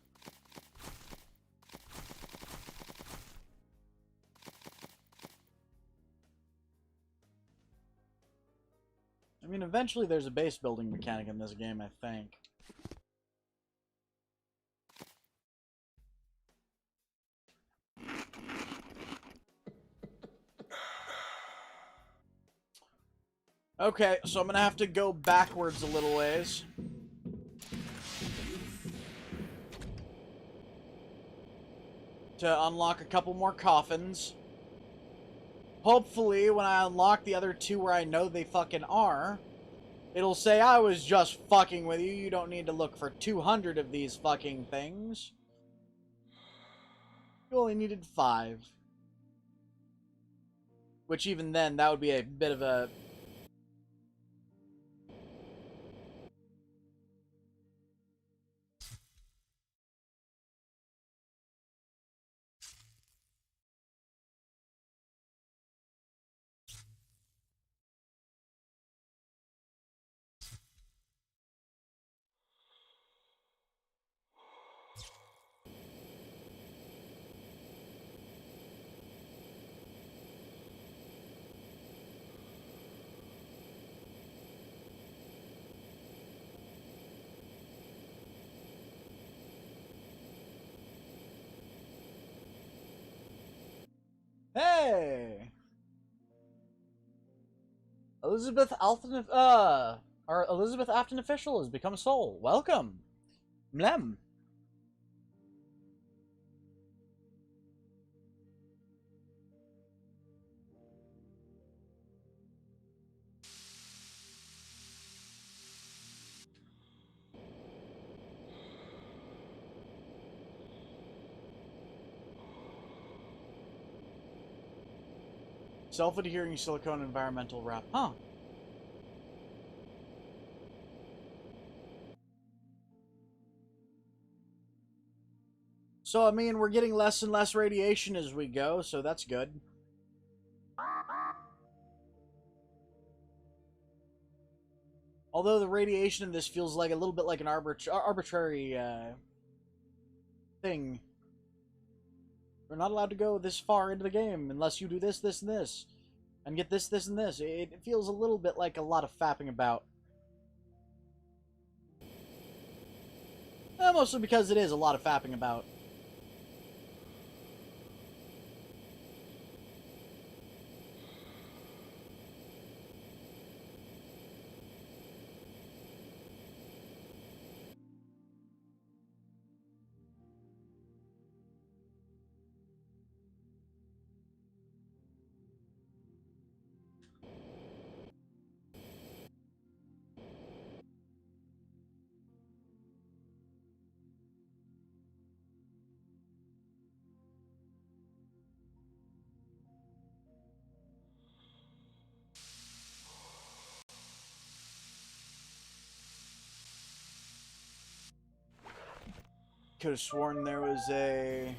I mean, eventually there's a base building mechanic in this game, I think. Okay, so I'm gonna have to go backwards a little ways. To unlock a couple more coffins. Hopefully, when I unlock the other two where I know they fucking are, it'll say, I was just fucking with you. You don't need to look for 200 of these fucking things. You only needed 5. Which even then, that would be a bit of a... Hey! Elizabeth Alton, our Elizabeth Afton official has become Soul. Welcome. Mlem. Self-adhering silicone environmental wrap. Huh. So, I mean, we're getting less and less radiation as we go, so that's good. Although the radiation in this feels like a little bit like an arbitrary thing. We're not allowed to go this far into the game unless you do this, this, and this. And get this, this, and this. It feels a little bit like a lot of fapping about. Mostly because it is a lot of fapping about. Could have sworn there was a...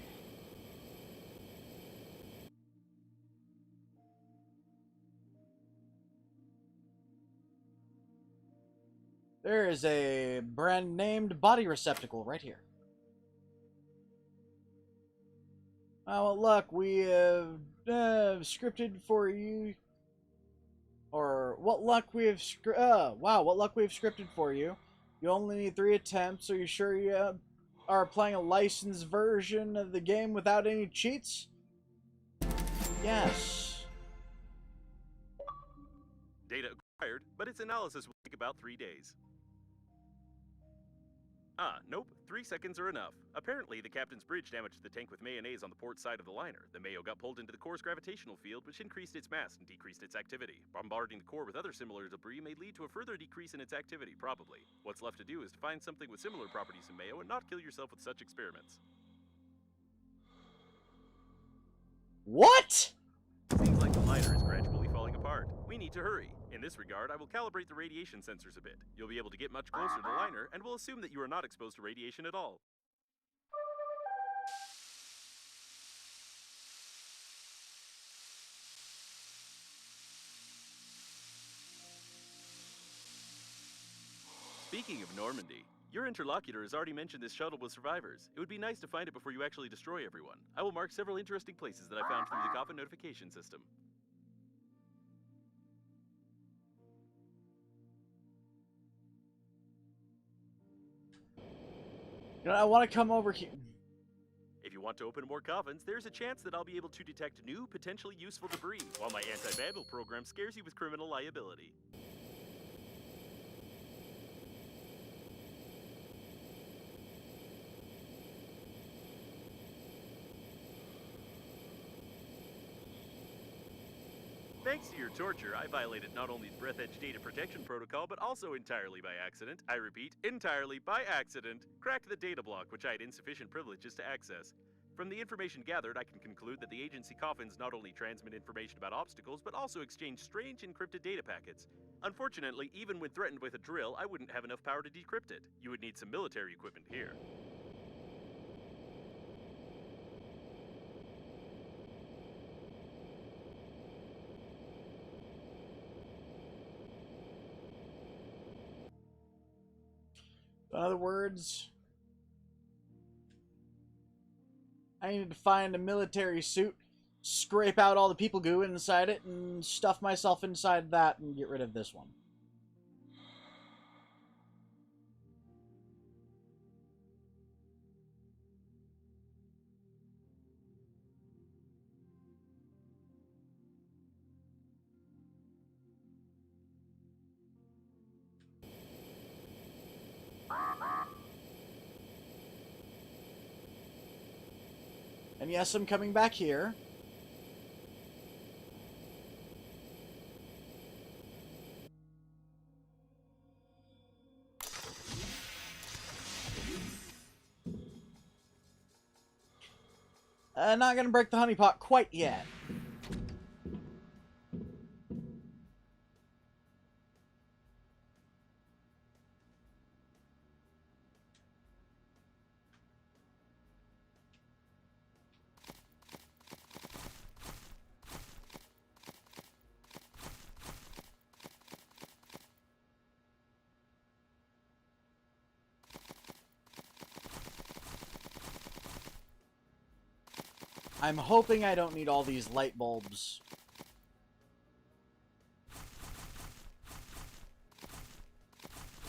There is a brand named body receptacle right here. Well, look, we have scripted for you. Or, what luck we have wow, what luck we have scripted for you. You only need 3 attempts. Are you sure you are playing a licensed version of the game without any cheats? Yes. Data acquired, but its analysis will take about 3 days. Nope. 3 seconds are enough. Apparently, the captain's bridge damaged the tank with mayonnaise on the port side of the liner. The mayo got pulled into the core's gravitational field, which increased its mass and decreased its activity. Bombarding the core with other similar debris may lead to a further decrease in its activity, probably. What's left to do is to find something with similar properties in mayo and not kill yourself with such experiments. What? Seems like the liner is gradually falling apart. We need to hurry. In this regard, I will calibrate the radiation sensors a bit. You'll be able to get much closer to the liner, and we'll assume that you are not exposed to radiation at all. Speaking of Normandy, your interlocutor has already mentioned this shuttle with survivors. It would be nice to find it before you actually destroy everyone. I will mark several interesting places that I found through the coffin notification system. You know, I want to come over here. If you want to open more coffins, there's a chance that I'll be able to detect new, potentially useful debris, while my anti-vandal program scares you with criminal liability. Thanks to your torture, I violated not only the Breathedge data protection protocol, but also entirely by accident. I repeat, entirely by accident. Cracked the data block, which I had insufficient privileges to access. From the information gathered, I can conclude that the agency coffins not only transmit information about obstacles, but also exchange strange encrypted data packets. Unfortunately, even when threatened with a drill, I wouldn't have enough power to decrypt it. You would need some military equipment here. In other words, I needed to find a military suit, scrape out all the people goo inside it, and stuff myself inside that and get rid of this one. And yes, I'm coming back here. Not gonna break the honeypot quite yet. I'm hoping I don't need all these light bulbs.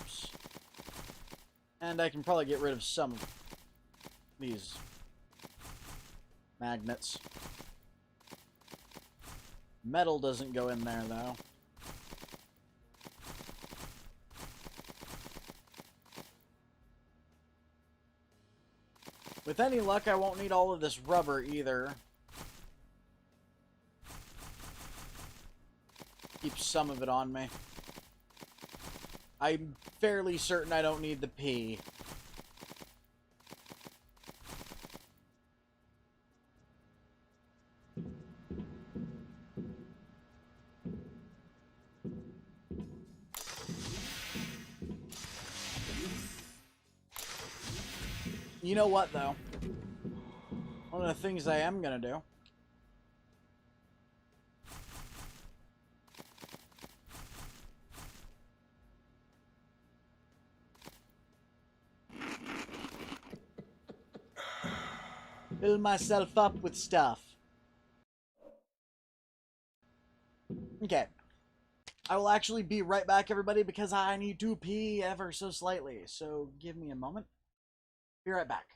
Oops. And I can probably get rid of some of these magnets. Metal doesn't go in there, though. With any luck, I won't need all of this rubber either. Keep some of it on me. I'm fairly certain I don't need the pee. You know what, though? One of the things I am gonna do fill myself up with stuff. Okay. I will actually be right back, everybody, because I need to pee ever so slightly. So give me a moment. Be right back.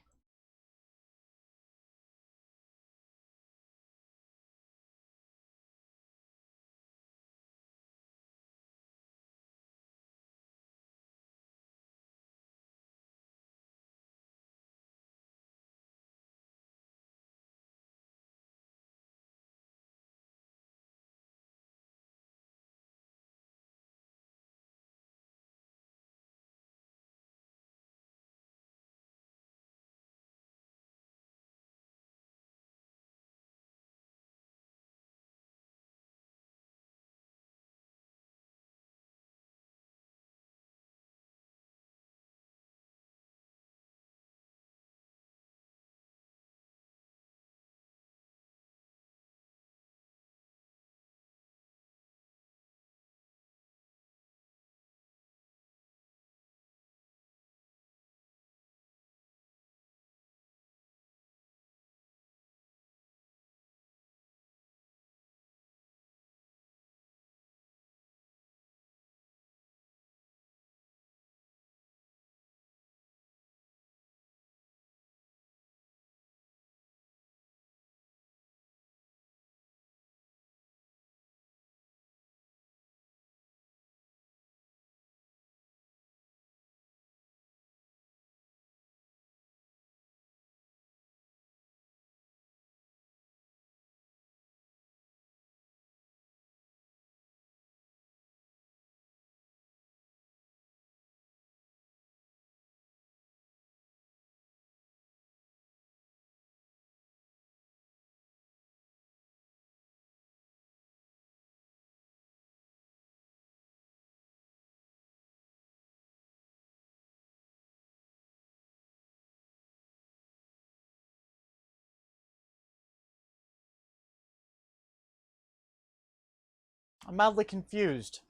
I'm mildly confused.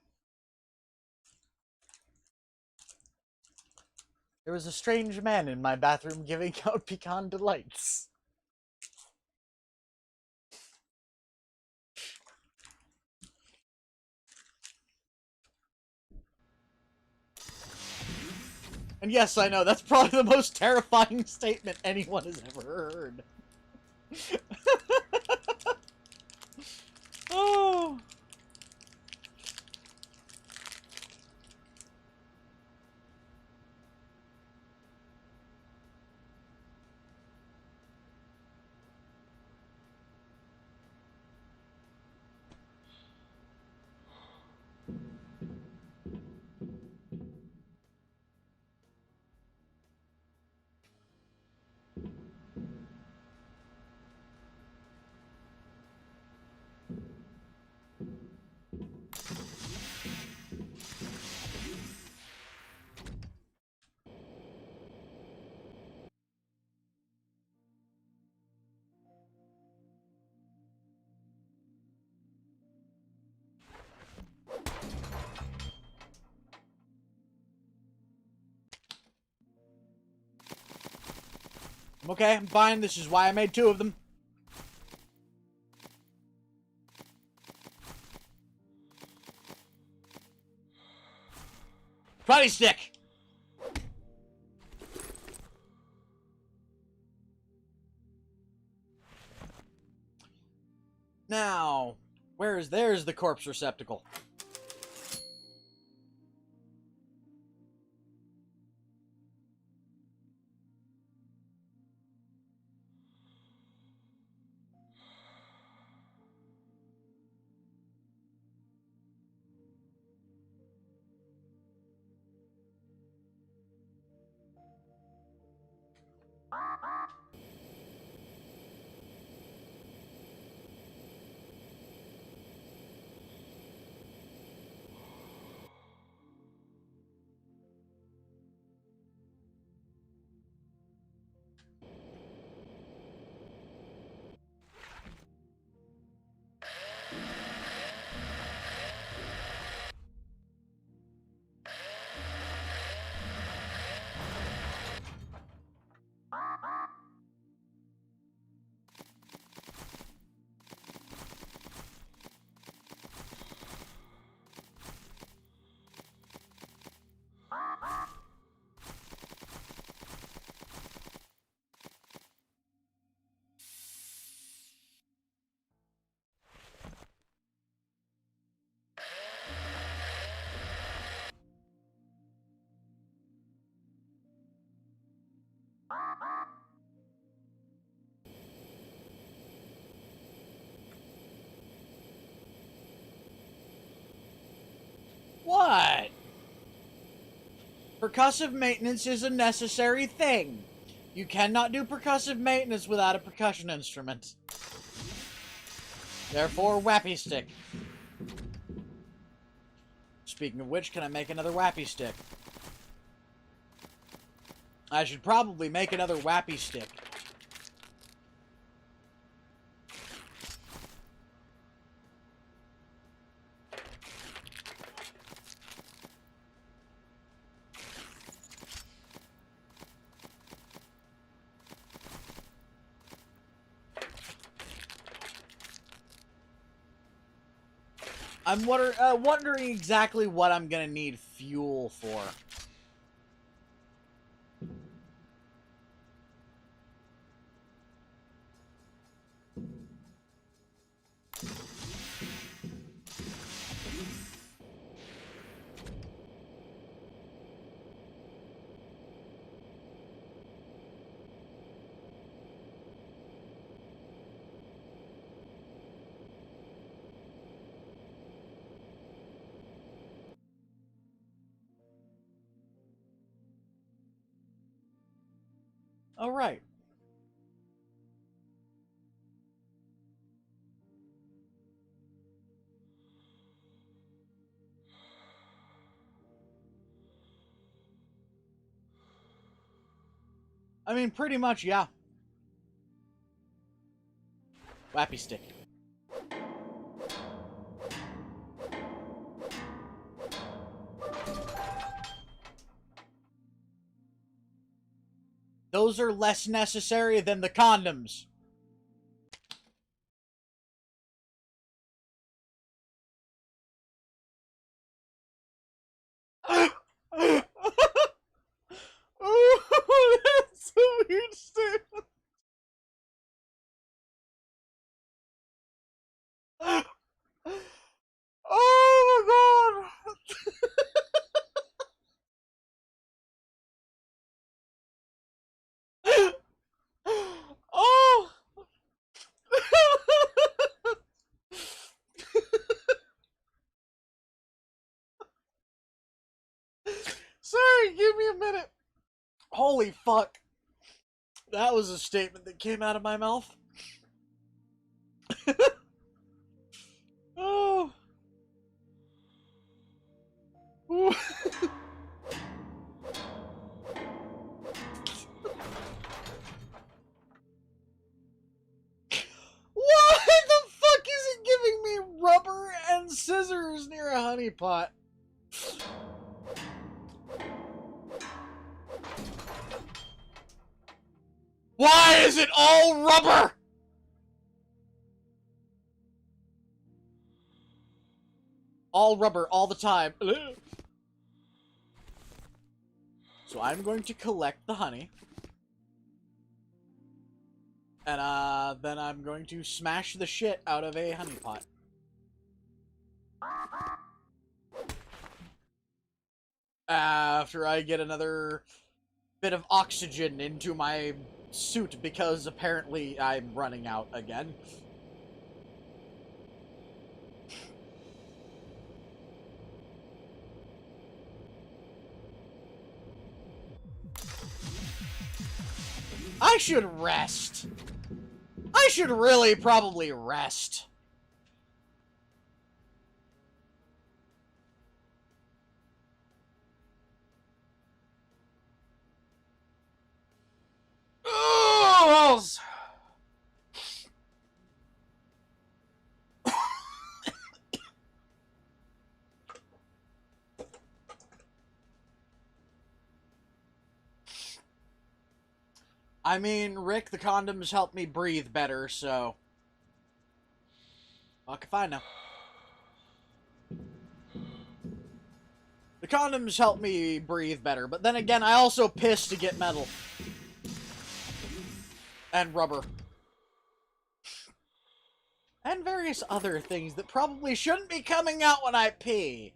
There was a strange man in my bathroom giving out pecan delights. And yes, I know, that's probably the most terrifying statement anyone has ever heard. Oh. Okay, I'm fine. This is why I made 2 of them. Karate stick! Now, there's the corpse receptacle. What? Percussive maintenance is a necessary thing. You cannot do percussive maintenance without a percussion instrument. Therefore, whappy stick. Speaking of which, can I make another whappy stick? I should probably make another whappy stick. I'm wondering exactly what I'm gonna need fuel for. All right. I mean, pretty much, yeah. Whappy stick. Those are less necessary than the condoms. Oh, that's a weird statement. Oh my god. Oh. Sorry, give me a minute. Holy fuck. That was a statement that came out of my mouth. Oh. Ooh. Why the fuck is it giving me rubber and scissors near a honeypot? Why is it all rubber? All rubber all the time. So I'm going to collect the honey. And then I'm going to smash the shit out of a honeypot. After I get another bit of oxygen into my suit, because apparently I'm running out again. I should rest. I should really probably rest. Oh, I mean, Rick, the condoms help me breathe better, so... fuck if I know. The condoms help me breathe better, but then again, I also piss to get metal. And rubber. And various other things that probably shouldn't be coming out when I pee.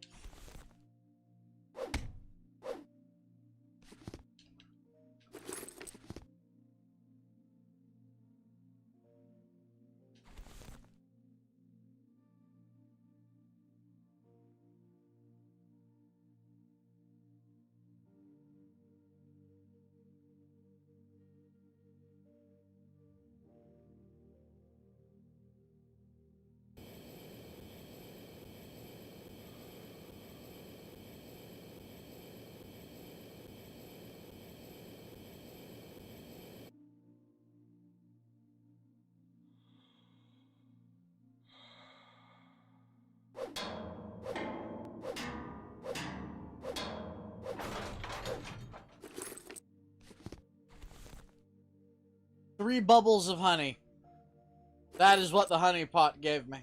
Three bubbles of honey. That is what the honey pot gave me.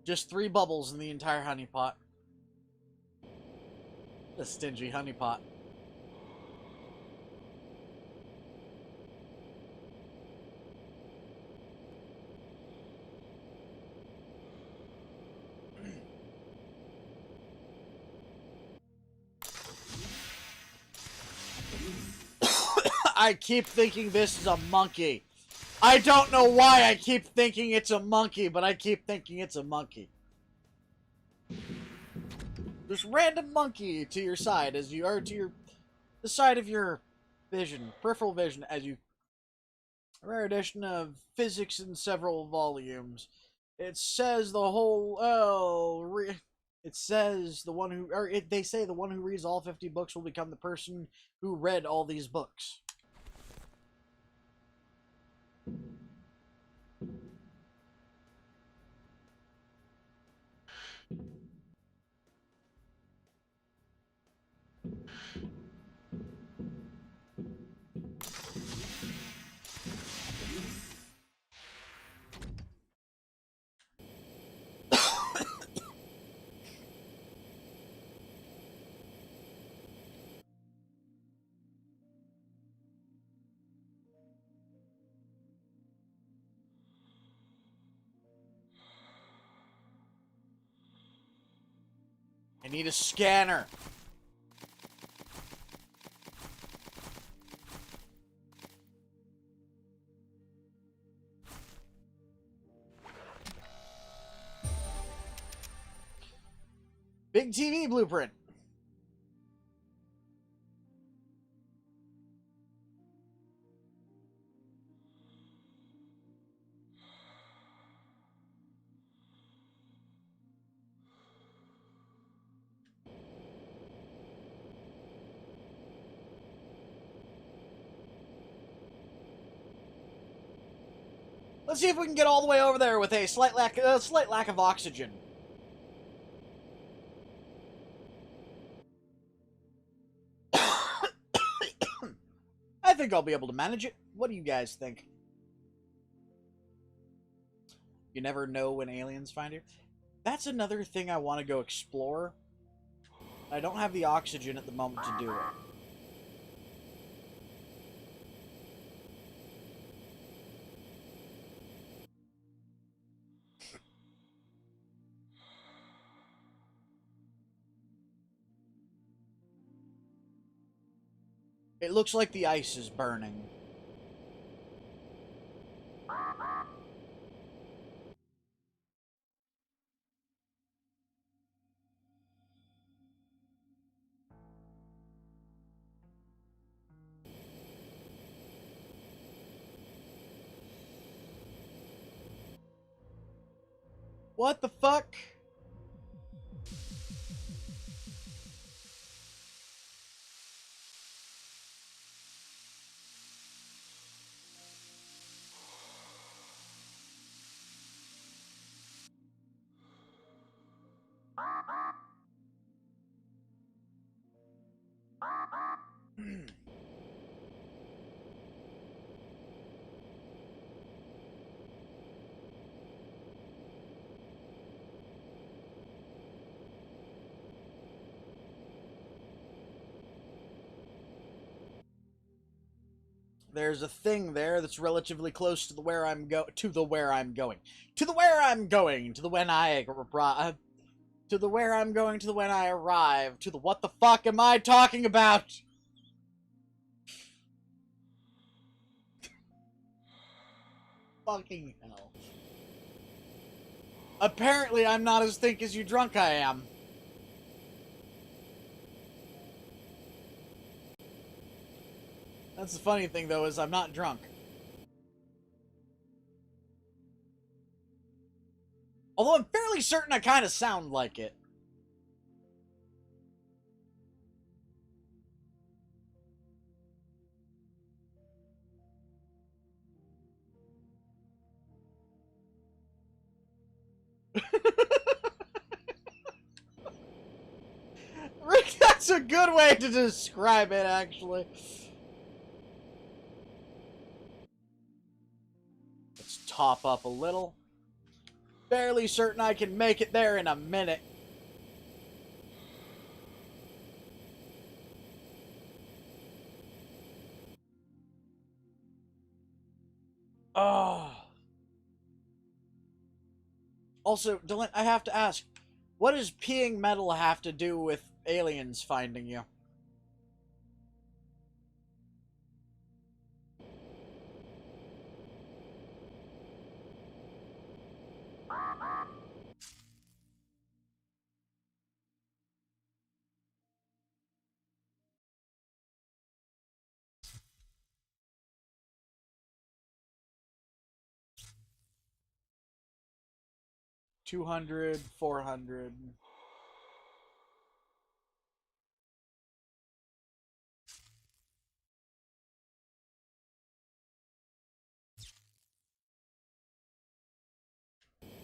Just 3 bubbles in the entire honey pot. A stingy honey pot. I keep thinking this is a monkey. I don't know why I keep thinking it's a monkey, but I keep thinking it's a monkey. This random monkey to your side as you are to the side of your vision, peripheral vision, as you... a rare edition of physics in several volumes. It says the whole... it says the one who... they say the one who reads all 50 books will become the person who read all these books. need a scanner. Big TV blueprint. Let's see if we can get all the way over there with a slight lack of oxygen. I think I'll be able to manage it. What do you guys think? You never know when aliens find you. That's another thing I want to go explore. I don't have the oxygen at the moment to do it. It looks like the ice is burning. What the fuck? There's a thing there that's relatively close to the where I'm going. To the where I'm going. To the where I'm going. To the when I to the where I'm going. To the when I arrive. To the what the fuck am I talking about? Fucking hell. Apparently, I'm not as thick as you drunk I am. That's the funny thing, though, is I'm not drunk. Although I'm fairly certain I kind of sound like it. Rick, that's a good way to describe it, actually. Let's top up a little. Fairly certain I can make it there in a minute. Oh. Also, Dylan, I have to ask, what does peeing metal have to do with aliens finding you? $200, $400.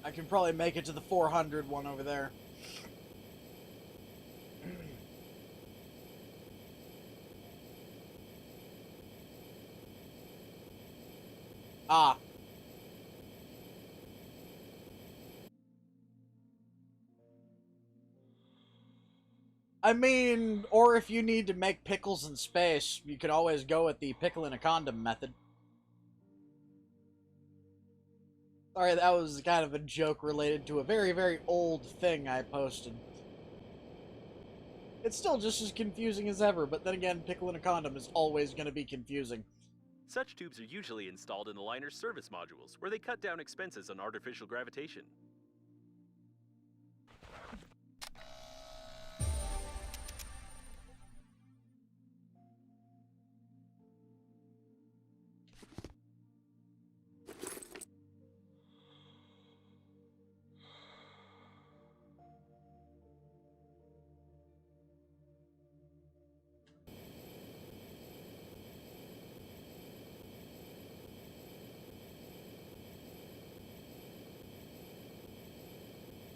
I can probably make it to the 400 one over there. Ah. I mean, or if you need to make pickles in space, you can always go with the pickle in a condom method. Sorry, that was kind of a joke related to a very, very old thing I posted. It's still just as confusing as ever, but then again, pickling a condom is always going to be confusing. Such tubes are usually installed in the liner's service modules, where they cut down expenses on artificial gravitation.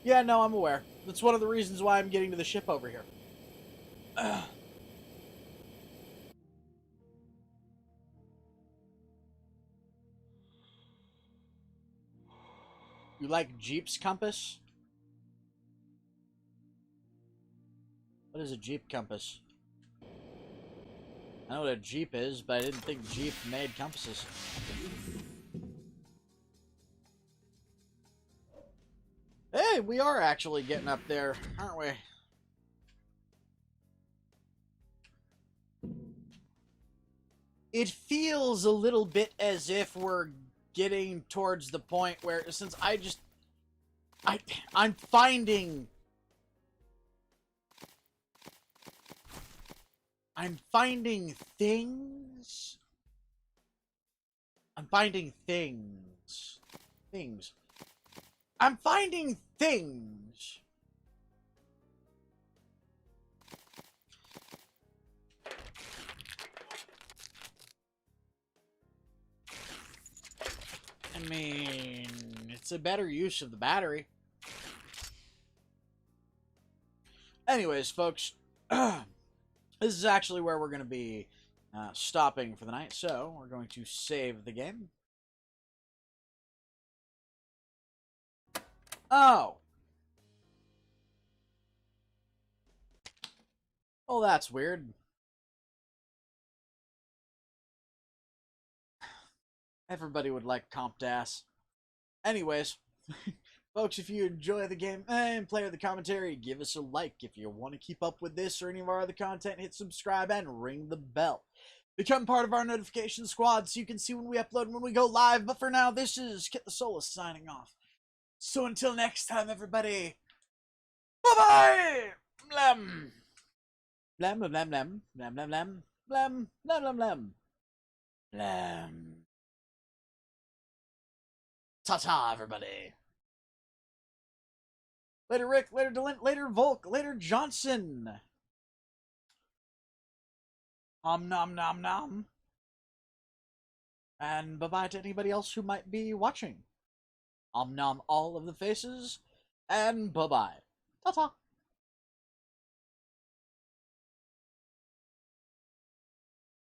Yeah, no, I'm aware. That's one of the reasons why I'm getting to the ship over here. You like Jeep's compass? What is a Jeep compass? I know what a Jeep is, but I didn't think Jeep made compasses. Hey, we are actually getting up there, aren't we? It feels a little bit as if we're getting towards the point where, since I'm finding things. I'm finding things. I'm finding things. I mean, it's a better use of the battery. Anyways, folks, this is actually where we're going to be stopping for the night, so we're going to save the game. Oh. Oh, that's weird. Everybody would like comped ass. Anyways, folks, if you enjoy the game and play the commentary, give us a like. If you want to keep up with this or any of our other content, hit subscribe and ring the bell. Become part of our notification squad so you can see when we upload and when we go live. But for now, this is Kit the Solus signing off. So until next time, everybody, bye-bye! Blam! Blam, blam, blam, blam, blam, blam, blam, blam, blam, blam, blam, blam. Ta-ta, everybody. Later, Rick. Later, Delint. Later, Volk. Later, Johnson. Nom nom nom. And bye-bye to anybody else who might be watching. Nom all of the faces. And bye-bye. Ta-ta.